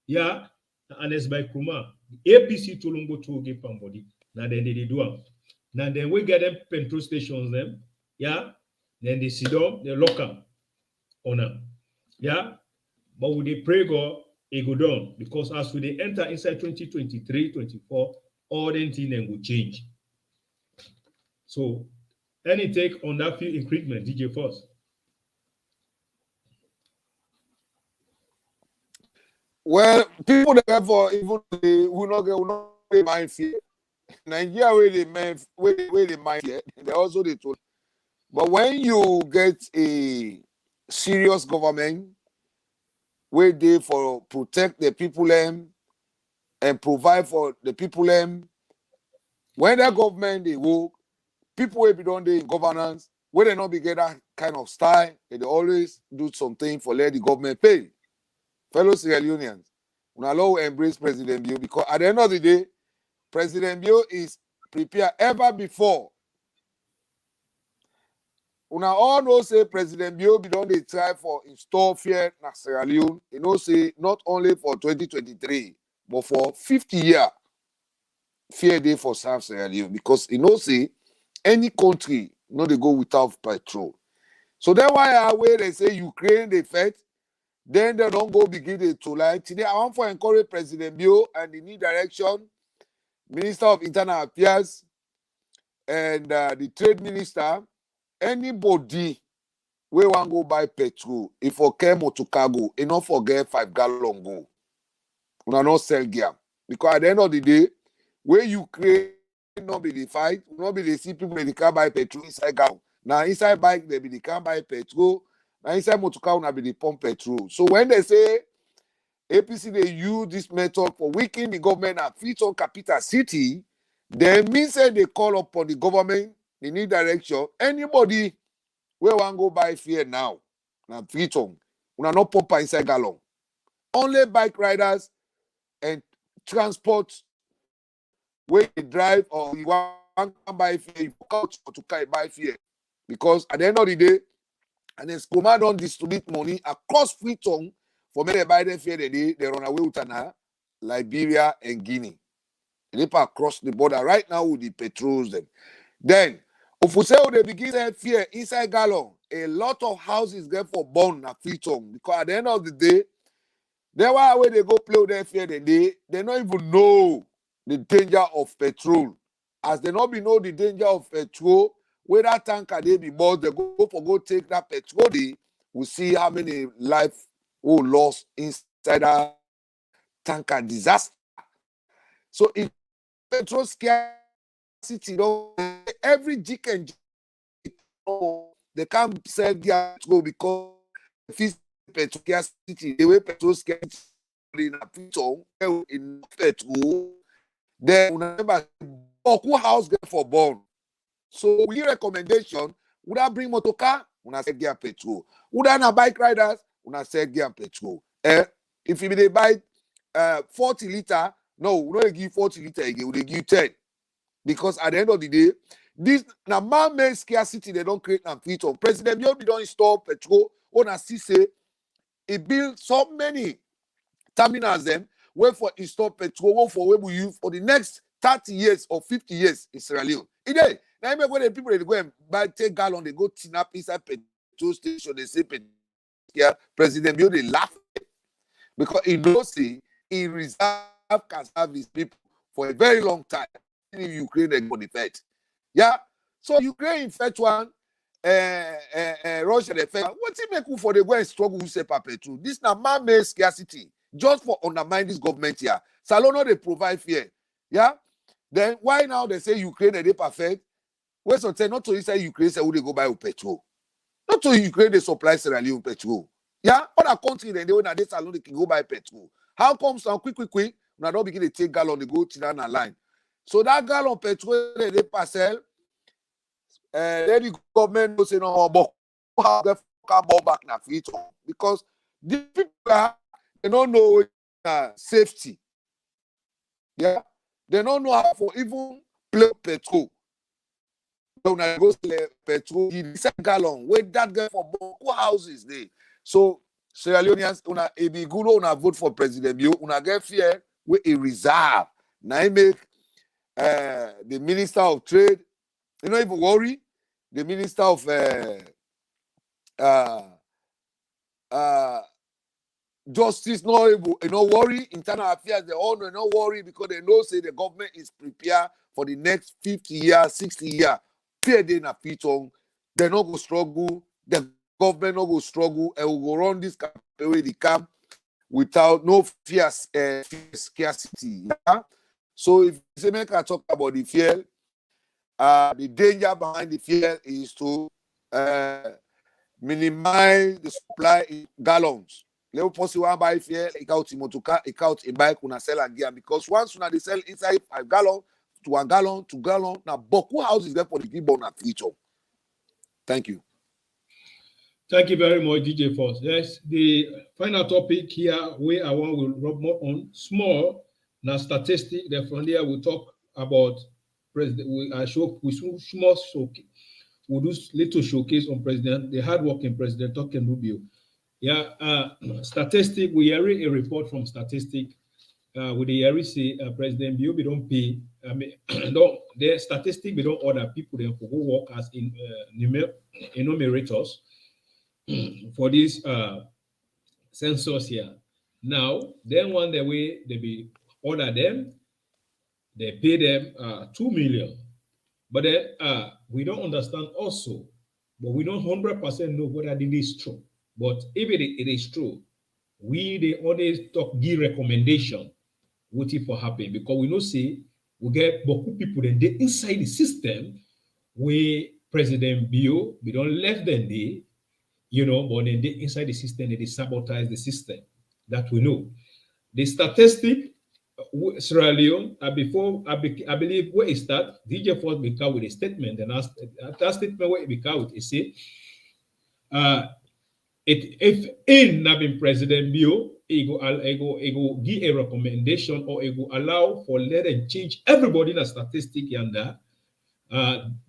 Yeah, and it's by Koroma. APC Tolombo to give somebody. Now then they do them. Now then we get them petrol stations them. Yeah, then they sit down, they lock them on them. Yeah, but with the pray God, it go down because as we they enter inside 2023, 24, all the things then will change. So any take on that fuel increment, DJ Force? Well, people that for even will not they mind fear. Nigeria where they mind fear, they also they told. But when you get a serious government where they for protect the people and provide for the people when that government they work, people will be done the governance, where they not be get that kind of style, they always do something for let the government pay. Fellow Sierra Leoneans, we allow embrace President Bio because at the end of the day, President Bio is prepared ever before. Una all know say President Bio be done they try for install fear in Sierra Leone. You know say not only for 2023, but for 50 years, fear day for South Sierra Leone because you know say any country no they go without petrol. So that's why where they say Ukraine they fight, then they don't go begin to like today. I want to encourage President Bio and the new direction, Minister of Internal Affairs, and the Trade Minister. Anybody we want go buy petrol, if for came to cargo, and not forget 5 gallon go. We not sell gear. Because at the end of the day, where Ukraine not be the fight, not be the see people they can buy petrol inside gallon. Now inside bike they be they can buy petrol. Now inside motor car will be the pump petrol. So when they say APC they use this method for weakening the government and fit on capital city, then means say they call upon the government, they need direction. Anybody where want go buy fear now, now fit on, we not pump inside gallon. Only bike riders and transport where they drive or you want to buy fear, you out to buy fear. Because at the end of the day, and then Skoma don't distribute money across Freetown for me to buy them fear the day they run away with Liberia and Guinea. They across the border right now with the petrols them. Then if we say they begin to fear inside gallon, a lot of houses get for born at Freetown because at the end of the day, they why where they go play with their fear the day, they don't even know the danger of petrol. As they not be know the danger of petrol, where that tanker they be bought, they go take that petrol. We see how many lives who lost inside that tanker disaster. So if petrol scarcity, every jick and they can't sell their petrol because petrol scarcity, the way petrol scarcity in a petrol, in petrol, then remember, who house get for born. So we recommendation, would I bring motor car? When I say gear petrol. Would I not bike riders? When I say gear petrol. If you they buy 40 liter, no, we don't give 40 liter again, we give 10. Because at the end of the day, this now man-made scarcity, they don't create and fit on. President Yobi don't install petrol. On a say he built so many terminals them where for install petrol for where we use for the next 30 years or 50 years in Sierra Leone. Now when the people they go and buy 10 gallon, they go tin up inside petrol station, they say yeah, President Bio they laugh because he knows he reserve can serve his people for a very long time. In Ukraine they go defect. Yeah. So Ukraine fetch one, Russia they fetch. What's it make for the go and struggle with sepa petrol? This now man-made scarcity just for undermine this government here. Salono they provide fear. Yeah. Then why now they say Ukraine they perfect? Where some say not to inside Ukraine say who they go buy with petrol. Not to Ukraine they supply Sierra Leone petrol. Yeah. Other country then they when they salon they can go buy petrol. How comes now quick? Now don't begin to take gallon they go to that line. So that gallon petrol they parcel, then the government will say no, but how they come back na fit because the people they don't know safety. Yeah, they don't know how for even play petrol. So when I go sell petrol, the second gallon where that guy for who houses they. So Sierra Leoneans, una a be good una vote for President Bio, una get fear with a reserve. Now I make the Minister of Trade, you don't even worry. The Minister of Justice, no worry. Internal Affairs, they all know, no worry because they know say the government is prepared for the next 50 years, 60 years. Fear they na fit on, they not go struggle. The government not go struggle, and will go run this campaign where they come without no fear scarcity. Yeah? So if you say make I talk about the fuel, the danger behind the fuel is to minimize the supply in gallons. Let possible one buy fuel, it out in motorcar, it out in bike, una sell and gear. Because once una they sell inside 5 gallon to 1 gallon, 2 gallon, now Boku house is there for the people on future. Thank you. Thank you very much, DJ Force. Yes, the final topic here where I want to rub more on small now statistic. Then from there we talk about president. We small showcase. We do little showcase on president, the hardworking president talking Rubio. Yeah, statistic. We read a report from statistic. With the area say President Bio, we don't pay. I mean, the statistic we don't order people then for go work as in enumerators for this census here. Now, then one the way they be order them, they pay them 2 million. But then we don't understand also, but we don't 100% know whether it is true. But if it is true, we they always give recommendation what if for happen, because we know say we get Boku people then they inside the system where President Bio, we don't left them there, you know, but then they inside the system, they sabotage the system. That we know. The statistic, Sierra Leone, before I believe where it start, DJ Force became with a statement, and that statement where it became with, it say, if in having President Bio, it go give a recommendation or it go allow for let them change everybody in a statistic yonder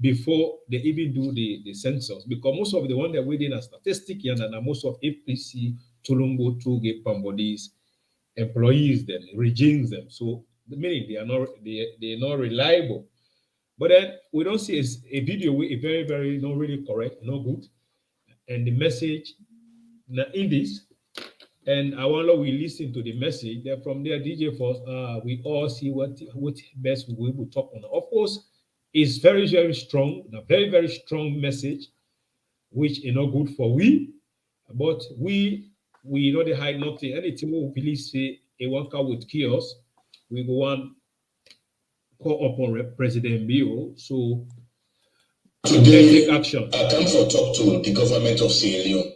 before they even do the census, because most of the one that within a statistic yonder, most of APC Tulumbo to get Pambodi's employees them, regimes them. So the meaning they are not reliable. But then we don't see a video with a very, very not really correct, not good. And the message now in this, and I want we listen to the message. Then from there, DJ Force, we all see what best we will talk on. Of course, it's very, very strong, a very, very strong message, which is not good for we, but we know they hide nothing. Anything we believe say a worker with chaos, we go on call upon President Bio. So today, take action. I come for talk to the government of Sierra Leone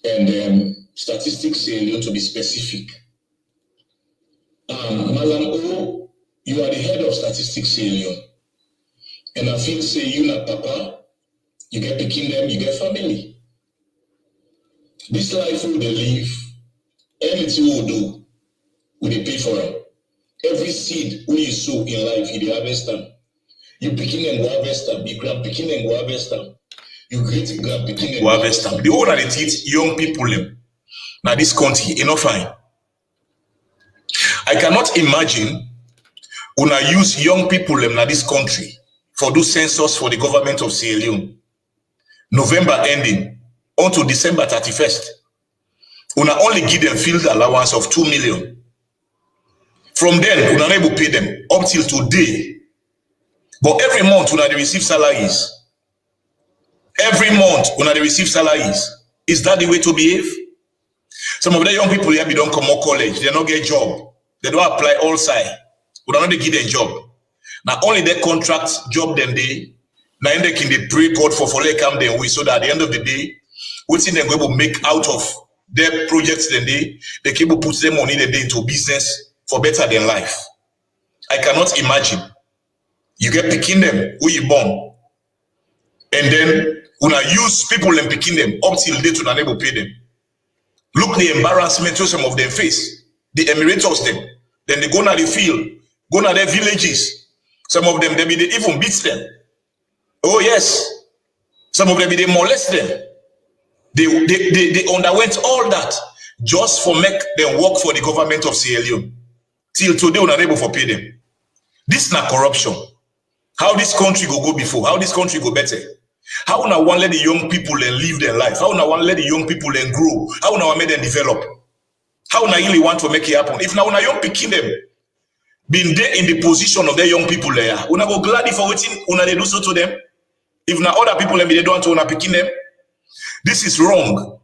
and statistics Sierra Leone to be specific. Malam O, you are the head of statistics Sierra Leone, and I feel say you not papa, you get picking them, you get family. This life we they live, anything we do, we pay for them. Every seed we you sow in life, you harvest them. You picking and go harvest them. You grab picking and go harvest them. You great grab picking and go harvest them. The whole of the teach young people now this country, you know fine. I cannot imagine when I use young people now this country for do census for the government of Sierra Leone. November ending until December 31st. Una only give them field allowance of 2 million. From then, una able to pay them up till today. But every month, una they receive salaries. Every month, una they receive salaries. Is that the way to behave? Some of the young people here, they don't come out college. They don't get job. They don't apply all side. Una not they give them job. Now only their contract job them they. Now they can they pray God for come them with, so that at the end of the day, what's in them going to make out of their projects then they can put them money then into business for better than life. I cannot imagine. You get picking them who you born, and then when I use people and picking them up till they to not able to pay them. Look the embarrassment to some of them face. The Emirates them. Then they go to the field, go to their villages. Some of them they even beat them. Oh yes. Some of them they molest them. They underwent all that just for make them work for the government of Sierra Leone. Till today, we're not able to pay them. This is not corruption. How this country go before? How this country go better? How now want let the young people then live their life? How now want let the young people then grow? How now make them develop? How now really want to make it happen? If now young picking them, being there in the position of their young people there, we not go glad for waiting, we not do so to them. If now other people they don't want to wanna picking them. This is wrong.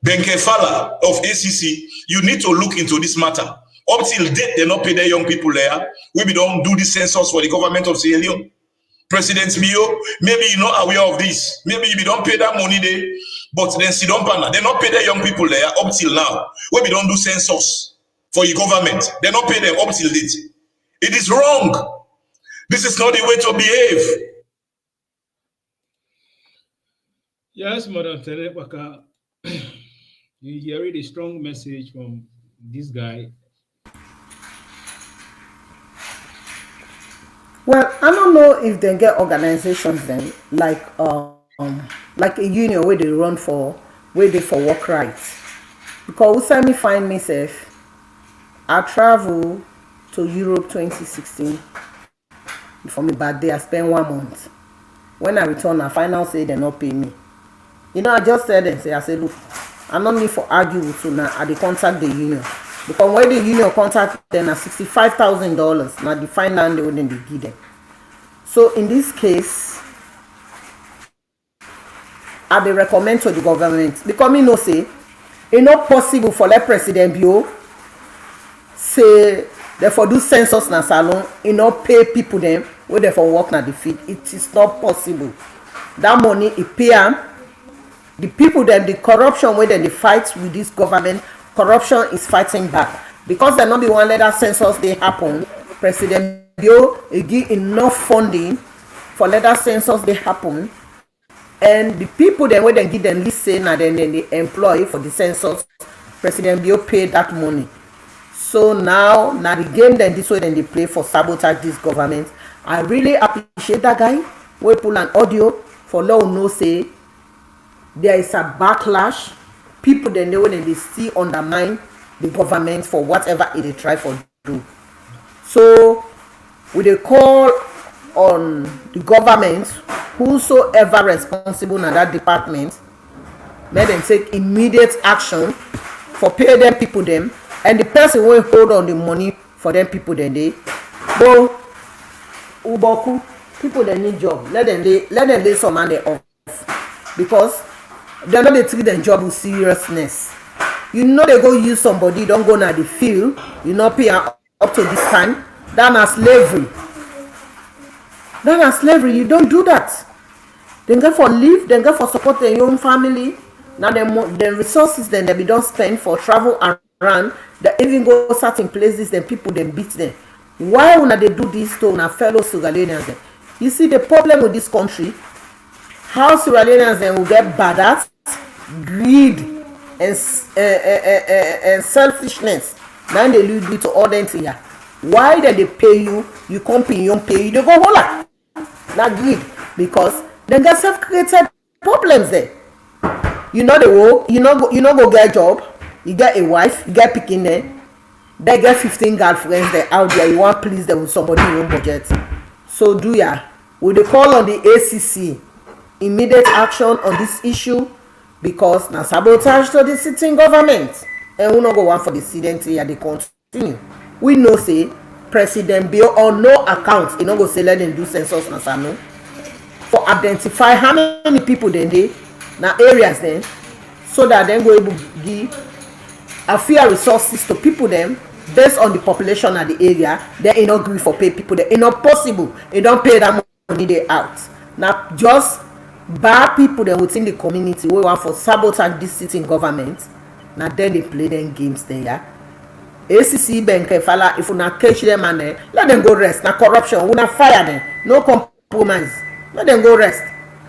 Benke Fala of ACC, you need to look into this matter. Up till date, they not pay their young people there. We don't do the census for the government of Sierra Leone. President Mio, maybe you're not aware of this. Maybe you don't pay that money there, but then they not pay their young people there up till now. We don't do census for your government. They not pay them up till date. It is wrong. This is not the way to behave. Yes, Madam Tenepaka, you hear a strong message from this guy. Well, I don't know if they get organizations then like a union where they run for where they for work rights. Because we me find myself, I travel to Europe 2016. For me bad day, I spend 1 month. When I return, I find out say they not pay me. You know, I just said and say, I said, look, I don't need for argue with you now. I dey contact the union. Because when the union contact them, $65,000, now the fine land they wouldn't give them. So in this case, I dey recommend to the government, because me no say it's not possible for let President Bio say therefore do census na salon, it not pay people them where they for work na the field. It is not possible. That money it pay them. The people them, the corruption where they fight with this government, corruption is fighting back. Because they not be one let that census they happen. President Bio give enough funding for let that census they happen. And the people then when they give them listen and then they employ for the census, President Bio paid that money. So now the game then this way then they play for sabotage this government. I really appreciate that guy. We pull an audio for law no say there is a backlash. People then know when they still undermine the government for whatever it they try for do. So we they call on the government, whosoever responsible in that department, let them take immediate action for pay them people them, and the person will hold on the money for them people then they go uboku people they need job. Let them lay some money off, because they're not they treat their job with seriousness. You know they go use somebody, don't go na the field, you not pay up to this time. That's slavery. That's slavery. You don't do that. Then go for live, then go for support their own family. Now the resources then they be don't spend for travel around. They even go certain places, then people then beat them. Why would they do this to our fellow Sierra Leoneans? You see the problem with this country, how Sierra Leoneans then will get bad at greed and selfishness. Now they lead you to all them things. Why did they pay you? You come pay, you don't pay, you don't go hola. Not greed, because they got self-created problems there. You know the work, you know go get a job, you get a wife, you get picking there, they get 15 girlfriends there out there, you want to please them with somebody in your own budget. So do ya? Will they call on the ACC immediate action on this issue, because now sabotage to the sitting government, and we not go one for the students here, they continue. We know say President Bio on no account, you know go say let them do census na sano for identify how many people then they na areas then, so that then go able to give a fair resources to people them based on the population of the area. They not agree for pay people. They not possible. They don't pay that money they out. Now just bad people then within the community we want for sabotage this sitting government. Now then they play them games there. ACC bank fala if you not catch them and let them go rest. Now corruption, we not fire them. No compromise. Let them go rest.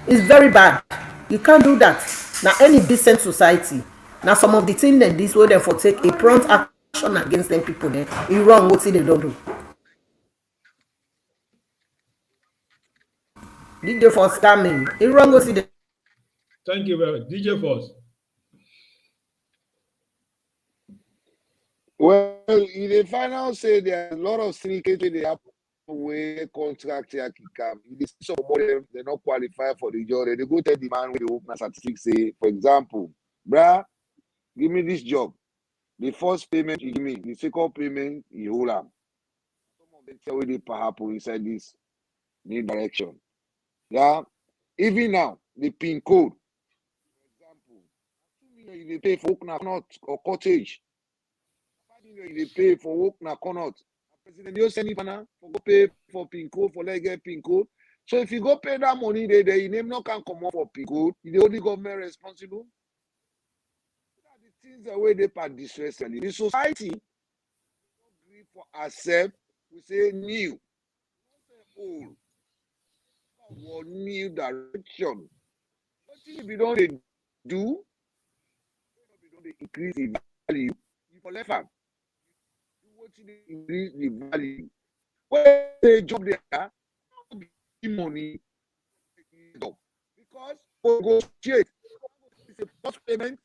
It's very bad. You can't do that. Now any decent society. Now some of the things that this way they for take a prompt action against them people then. It's wrong what they don't do. DJ for scamming. It's wrong what they. Thank you very much. DJ Force. Well, in the final say there are a lot of syndicate they have way contract here come. Some of them they not qualify for the job. They go tell the man with the open statistics say, for example, bruh, give me this job. The first payment you give me, the second payment you hold up. Some of them tell you perhaps inside this new direction. Yeah, even now the PIN code. For example, $2 million they pay for not or cottage. They pay for work na cannot. President you send it for go pay for pin code for let get pin code. So if you go pay that money, they name no can come up for pin code. The only government responsible. The things the way they part distress. The society agree for accept. We say new, old, or new direction. What if we don't do? We don't increase the value. You for left hand. What if they increase the value? When they job there, give money because we negotiate. It's a first payment.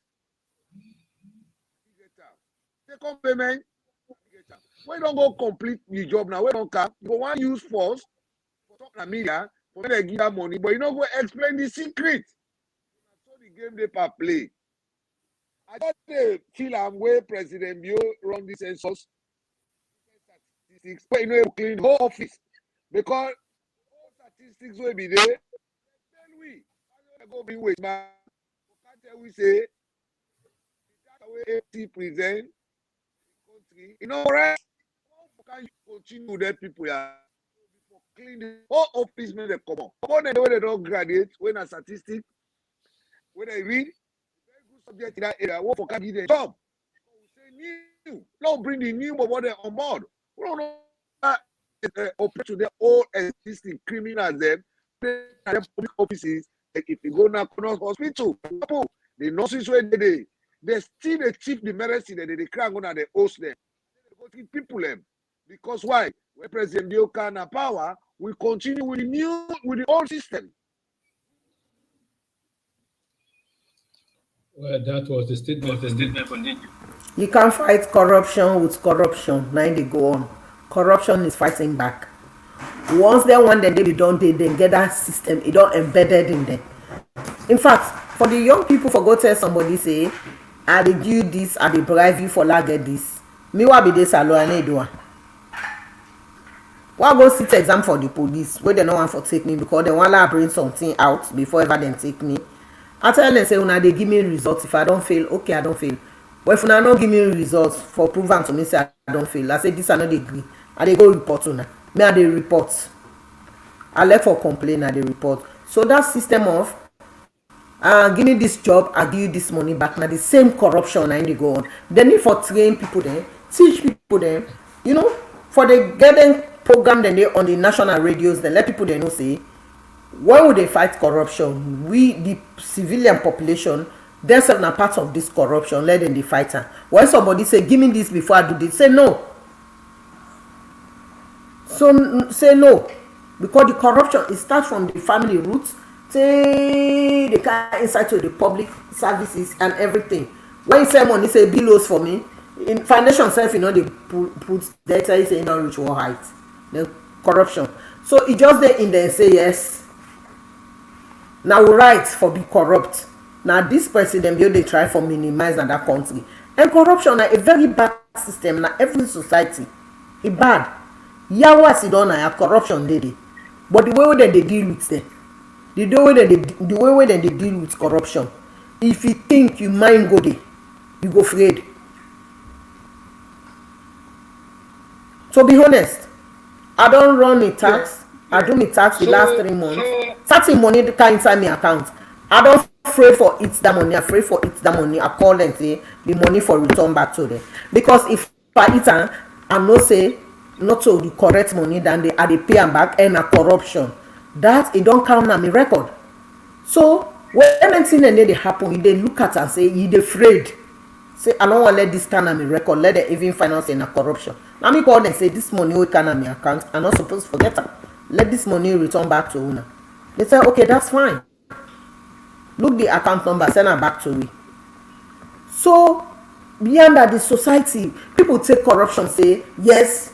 Second payment. We don't go complete the job now. We don't cap. You go want use force for talk na media for they give that money, but you don't go explain the secret. So the game they play. I just feel I'm where President Bio run the census. Statistics, but you know, clean whole office because all statistics will be there. Tell we, I go be with man. Can't tell we say that way APC present the country. You know, right? How can you continue that people are clean the whole office when they come up? When they don't graduate, when a statistic, when they read, very good subject in that area, what for can give them job? We say new, don't bring the new, but what they on board. We don't know operate to their old existing criminals them public offices. Like if you go now hospital, the nurses where they still they cheap the medicine that they crack on and they host them. They go to people them. Because why? When President Dioka na power, we continue with the old system. Well, that was the statement. You can't fight corruption with corruption. Now they go on. Corruption is fighting back. Once they want them, they don't then get that system. It don't embedded in them. In fact, for the young people, for go tell somebody say, "I dey give you this, I dey bribe you for like get this." Me what be this salon and do? Why go sit exam for the police where they no want for take me because they want to bring something out before ever them take me? I tell them say una they give me results. If I don't fail, okay, I don't fail. But if una no give me results for proven to me say I don't fail, I say this I no dey agree. I dey go report una. Me I dey report. I left for complain. I dey report. So that system of give me this job, I give you this money back. Now the same corruption and they go on. They need for train people then, teach people then, you know, for the getting program then they on the national radios, then let people they know say, why would they fight corruption? We the civilian population, they're a part of this corruption, let them the fighter. When somebody say, give me this before I do this, say no. So say no. Because the corruption it starts from the family roots. Say they can inside to the public services and everything. When you say money, say bills for me. In foundation self, you know, they put data is saying don't reach one height. The corruption. So it just there in there say yes. Now we right for be corrupt. Now this president they try for minimize in that country. And corruption is a very bad system. Now every society, it's bad. Yawa sit down na corruption dey. But the way that they deal with them. The way that they deal with corruption, if you think you mind go there, you go afraid. To be honest, I don't run a tax. I do my tax the last 3 months. Taxing money can inside my account. I don't afraid for it that money. Afraid for it that money. I call them say the money for return back to them. Because if I eat I no say not to the correct money than they pay them back and a corruption. That it don't count on my record. So when anything and they happen, they look at and say you afraid. Say I don't want to let this count on my record. Let them even finance in a corruption. Now me call them say this money we can on my account. I'm not supposed to forget it. Let this money return back to owner. They say okay, that's fine. Look the account number, send it back to me. So beyond that, the society people take corruption say yes.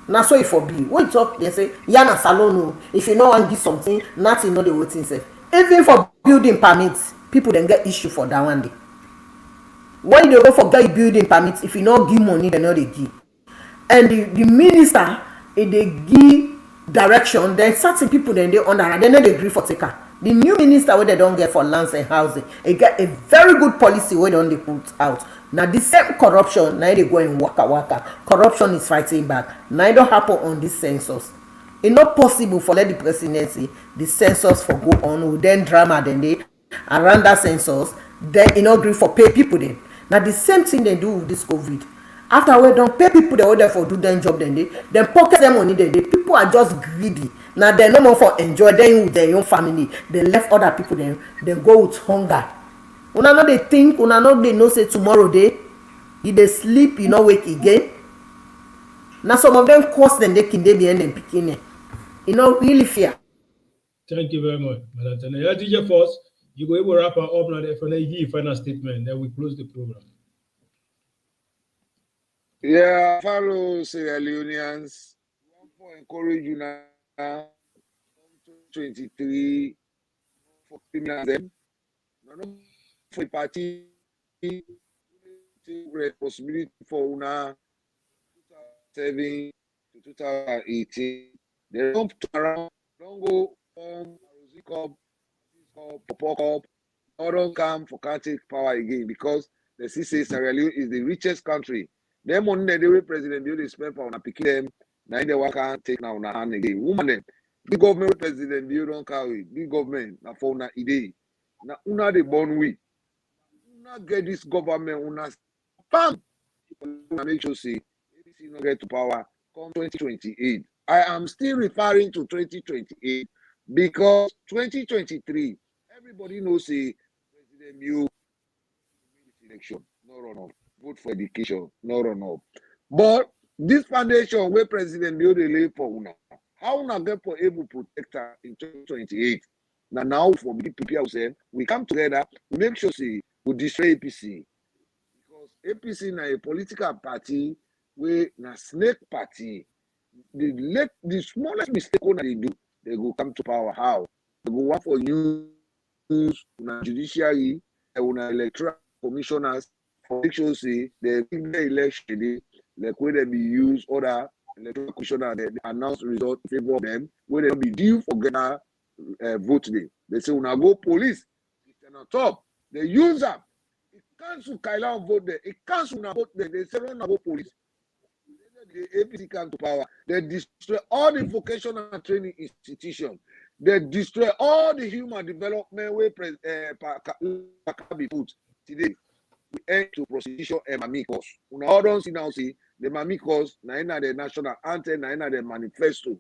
Now so if for be when you talk they say yana salon if you know want give something nothing know the waiting say even for building permits people then get issue for that one day. When you go for get building permits if you not give money they know they give and the minister if they give direction then certain people then they under and they know they agree for taker The new minister wey they don't get for lands and housing, e get a very good policy wey don dey put out. Na the same corruption na dey go in waka waka. Corruption is fighting back. Na e don happen on this census. E not possible for let the presidency the census for go on with then drama then dey around that census. Then e no gree for pay people then. Na the same thing they do with this COVID. After we don pay people dem wey dey for do dem job dem dey, dem pocket dem money dem dey. People are just greedy. Na dem no more for enjoy dem with their own family. Dem left other people dem go with hunger. Una no dey think, una no dey know say tomorrow dey. You dey sleep, you no wake again. Na some of them cause dem dey kill dem behind dem pikin. You know, really fear. Thank you very much, Madam Tene. Yeah, DJ Force, you go able to wrap her up now. If I give final statement, then we close the program. Yeah, fellow Sierra Leoneans, I want to encourage you now. 23 for them. Not for the party, take responsibility for una 2007 to 2018. They don't turn around, don't go from Cup, Cup, or don't come for can't take power again because the CC Sierra Leone is the richest country. Them money they will president they spend for una pick them. Now they can't take now una hand again. Woman them. The government president you don't carry. The government na for una idea. Na una the born we. Una get this government una bam. Una make sure say APC not get to power come 2028. I am still referring to 2028 because 2023 everybody knows say president you election no run up. Vote for education, no run up. But this foundation where President Bio dey lay for una, how una get for able to protect her in 2028? Now for people ourselves, we come together, we make sure say we destroy APC. Because APC na a political party where na snake party. The smallest mistake una they do, they go come to power. How? They go work for use una judiciary, una electoral commissioners. Make sure say the election like where they be use other electoral commissioner they announce result in favor of them where they be due for Ghana vote day. They say when I go police, it's on top. They use them. It cancel Kaila vote there. It cancel na vote there. They say run go police. The APC come to power. They destroy all the vocational training institutions. They destroy all the human development where be put today. We end to prostitution and mamikos. Una all don't see now see the mamikos na in the national anthem, na in the manifesto.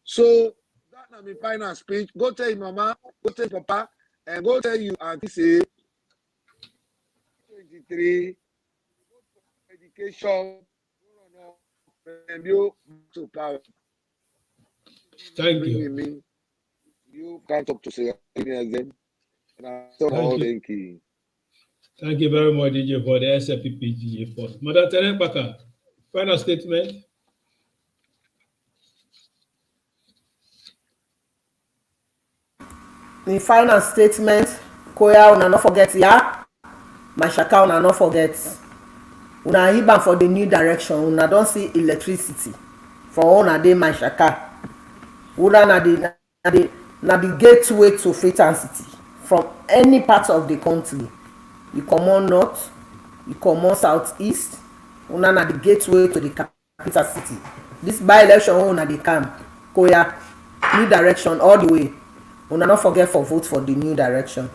So that na my final speech. Go tell your mama, go tell papa, and go tell you auntie say 23 education and you to power. Thank you. You can't talk to say again. Thank you. Thank you very much, DJ, for the SLPP DJ Force. Madam Tene Baka, final statement. The final statement, Koya, una not forget ya. Mashaka, una not forget. Una hiban for the new direction. Una don't see electricity. For una day Mashaka. Una na the gateway to Freetown City from any part of the country. You come on north, you come on southeast, una na the gateway to the capital city. This by-election una dey come, Koya, new direction all the way. Una not forget for vote for the new direction.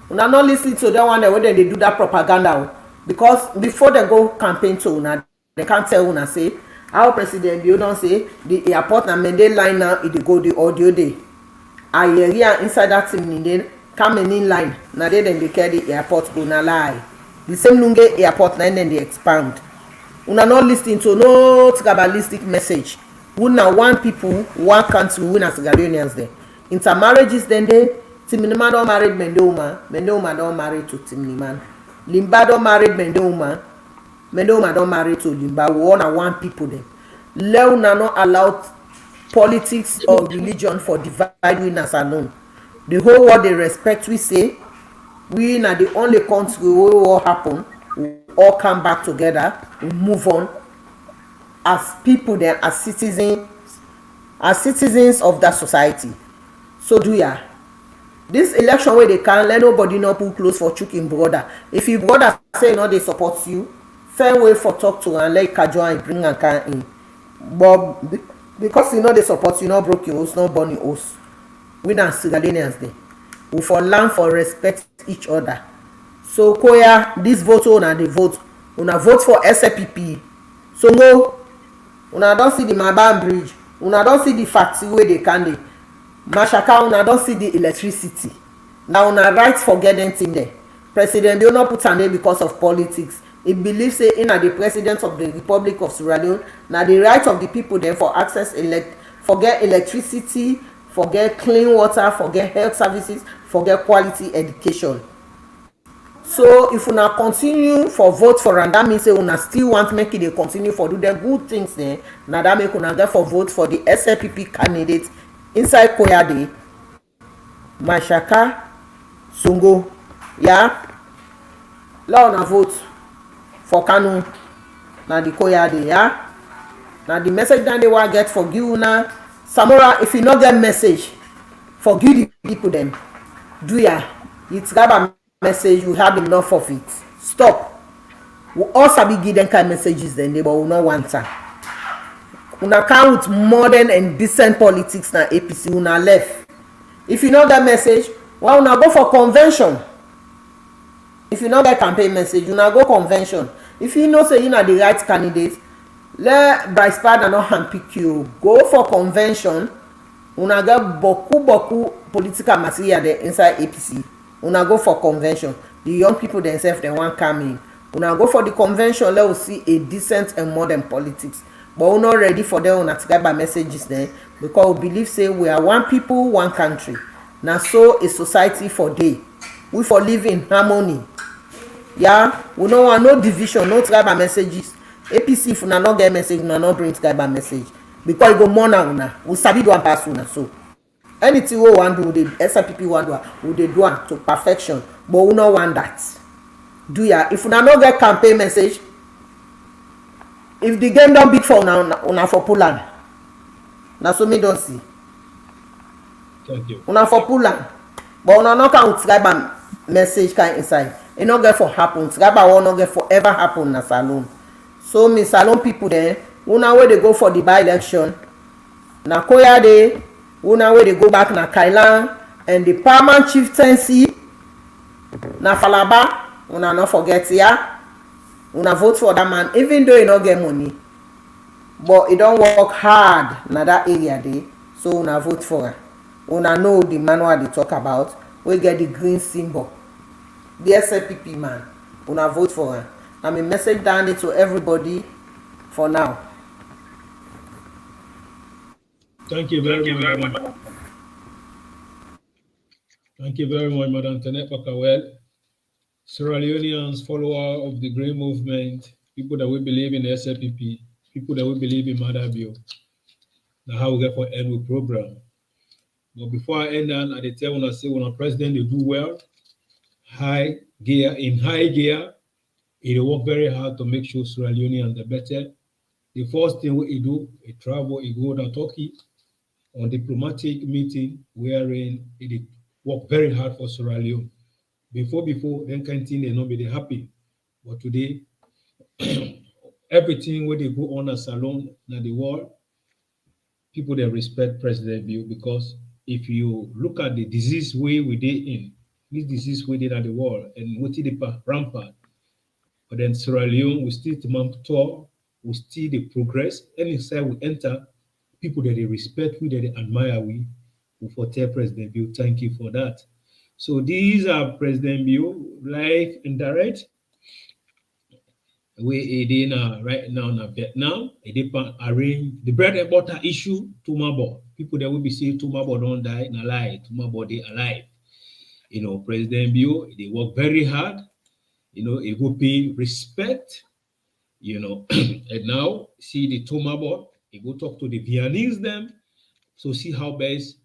Una not listen to that one where they do that propaganda because before they go campaign to una, they can't tell una say our president you don't say the airport na Mende line now it go the audio day. I hear inside that thing then. Coming in line, now they then they carry the airport una lie. The same Lunge airport now then they expand. Una not listening to no tribalistic message. Una one people, one country, una Sierra Leoneans there. Intermarriages then they Timniman don't married Mendeuma don't marry to Timniman. Limba don't married Mendeuma don't marry to Limba. We all are one people then. Leuna not allowed politics or religion for dividing us alone. The whole world they respect we say we are the only country where all happen we all come back together we move on as people then as citizens of that society. So do ya This election where they can let nobody not put close for chook brother. If your brother say no they support you, fair way for talk to and let Kajo and bring and can in. But because you know they support you, not broke your host, not burn your host. We not Sierra Leoneans there. We for learn for respect each other. So Koya, this vote una dey vote. Una vote for SLPP. So no, una don't see the Maban Bridge. Una don't see the factory where they can dey. Mashaka, una don't see the electricity. Now una right for getting thing there. President Bio not put an name because of politics. He believes say in the president of the Republic of Sierra Leone. Now the right of the people then for access forget electricity, forget clean water, forget health services, forget quality education. So if una continue for vote for and that means say una still want make it dey continue for do the good things there. Now that make una get for vote for the SLPP candidate inside Koyade, Mashaka, Songo. Yeah. Let una vote for Kanu. Now the Koyade, yeah. Now the message that they want get for give una. Samora, if you not get message, forgive the people then. Do ya? It's grab a message, you have enough of it. Stop. We also be give them kind of messages then, but we not want time. Una count modern and decent politics na APC una left. If you know that message, well, una go for convention. If you know that campaign message, una go convention. If you know say you na the right candidate, let Bryce Pada not handpick you. Go for convention. Una get boku political material there inside APC. Una go for convention. The young people themselves they want come in. Una go for the convention. Let us see a decent and modern politics. But we're not ready for them. Una to get by messages there because we believe say we are one people, one country. Now so a society for day. We for live in harmony. Yeah, we don't want no division, no tribe messages. APC if una not get message, una not bring tribe message because you go more now una. We sabi do one pass una so. Anything we want do, the SLPP want do, we dey do to perfection. But we no want that. Do ya? If una no get campaign message, if the game don't big for una for Poland. Na so me don't see. Thank you. Una for Poland. But una no can tribe message kind inside. It not get for happen. Tribe will not get for ever happen na Salone. So me Salone people there, una where they go for the by-election. Na Koyade, una where they go back na Kailan and the Paramount Chieftaincy na Falaba, una not forget ya. Una vote for that man, even though you not get money. But it don't work hard na that area there. So una vote for her. Una know the manual they talk about. We get the green symbol. The SLPP man. Una vote for her. I mean message down there to everybody for now. Thank you very much. Thank you very much, Madam Tenet Bakawel. Sierra Leoneans, follower of the Green Movement, people that we believe in the SLPP, people that we believe in Madabio. Now how we get for end with program. But before I end on, I tell when I say when a president they do well, high gear, he work very hard to make sure Sierra Leoneans are better. The first thing he do, he travel, he go to Turkey on diplomatic meeting wherein he work very hard for Sierra Leone. Before, then canteen they not be happy. But today, everything where they go on a salon in the world, people they respect President Bill because if you look at the disease way we did in, this disease we did at the world and what did the rampant. But then Sierra Leone, we still tour, we still the progress. Any side we enter, people that they respect, we that they admire, we for tell President Bill, thank you for that. So these are President Bill, live and direct. We in right now in Vietnam, they arrange the bread and butter issue to Mabo. People that will be saying to Mabo don't die, in a lie, to Mabo they alive. You know, President Bill, they work very hard. You know, it will pay respect. You know, and now see the Tomabo, they go talk to the Viennese them. So see how best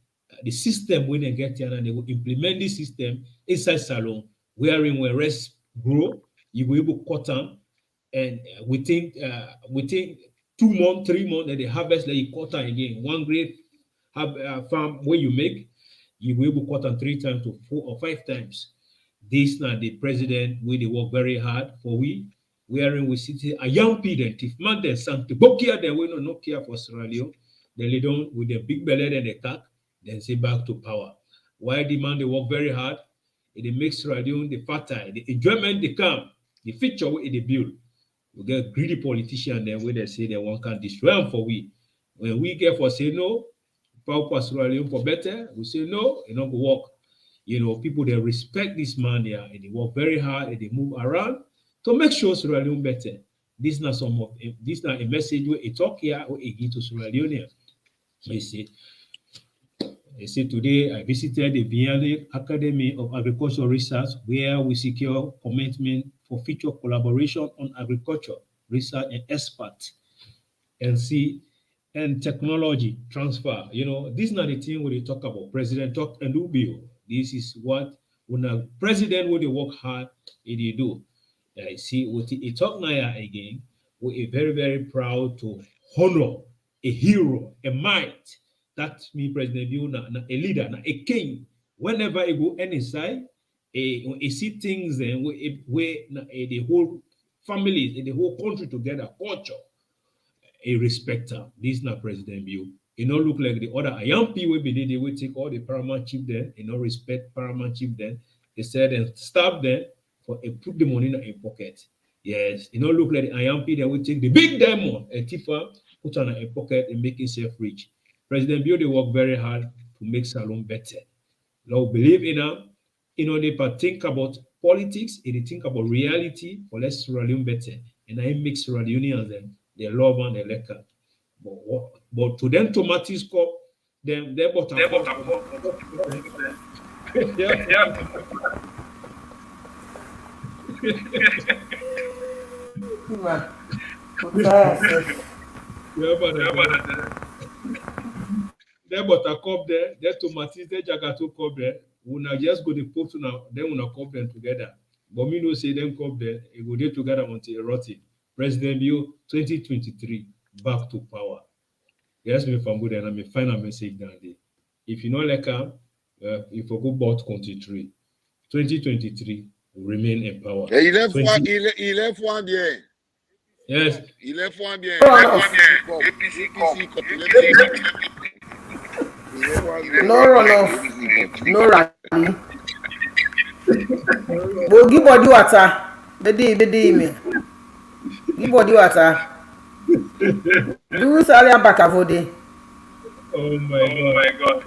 the system when they get here and they will implement this system inside salon, wherein when rest grow, you will able to cut them, and within 2 months, 3 months, that they harvest like you cut again. One great farm where you make, You will be caught on 3 times to 4 or 5 times. This now the president will they work very hard for we are we city a young people if man they sang to Bokia they will not care for Sierra Leone. Then they don't with the big belly and the cock, then say back to power. Why the man they work very hard? It makes Sierra Leone the fertile, the enjoyment they come, the feature with the build. We get greedy politicians then where they say they want can destroy them for we. When we get for say no, power for Sierra Leone for better, we say no, it not go work. You know, people they respect this man here and they work very hard and they move around to make sure Sierra Leone better. This is not a message where it talk here or it give to Sierra Leone. I say today I visited the Vienna Academy of Agricultural Research where we secure commitment for future collaboration on agriculture, research and experts and technology transfer. You know, this is not the thing where they talk about. President talk and do bill. This is what when a president would work hard, it do. I see what he talk now again. We are very, very proud to honor a hero, a might. That me, President Bill, a leader, a king. Whenever he go any side, he see things then where the whole families, the whole country together, culture, a respecter. This is not President Bill. It don't look like the other young people they will take all the paramount chief then, they don't respect paramount chief then. They said and stop them for put the money in a pocket. Yes, it don't look like the young people will take the big diamond and Tifa put on a pocket and make himself rich. President Bill they work very hard to make Salon better. Now believe in them, you know, they think about politics, they think about reality for less Sierra Leone better. And I make Sierra Leoneans them, they love and they like her. But to them, Tomatis CUP, them they bought a They bought a cup there, they Tomatis, they Jagato cup there. We now just go to put now, then we now cup them together. But me no say them cup there, it go there together until it rotted. President Bill 2023. Back to power. Yes, me from good and I'm a final message down there. If you know like if you go about country 2023 will remain in power. Il left one bien. Yes. Il left one bien. APC No runoff. No rally. But give body water. Bedi me. Give body water. Do sorry back avode. Oh my God.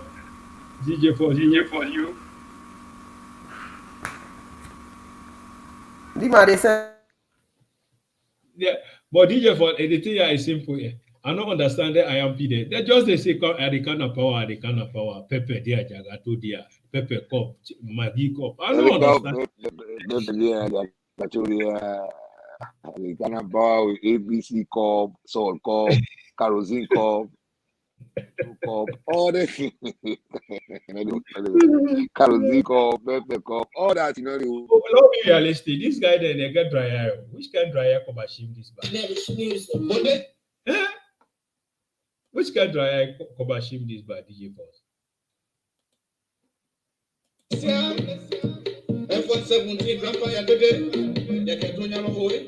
DJ for you. They say. Yeah, but DJ for anything here is simple. I don't understand that I am PD. They just they say the kind of power, Pepper dear Jagato dear, Pepper cup, Maggie cup. I don't understand. The kind of power with APC CUP, Sol CUP, Kerosene CUP, all the Kerosene CUP, Pepper CUP, all that, you know. Let's be realistic. This guy then they get dry eye. Which kind of dry eye come achieve this bad? Which kind of dry eye come achieve this bad, DJ Boss? F-117 Grandpa today. They can do your way.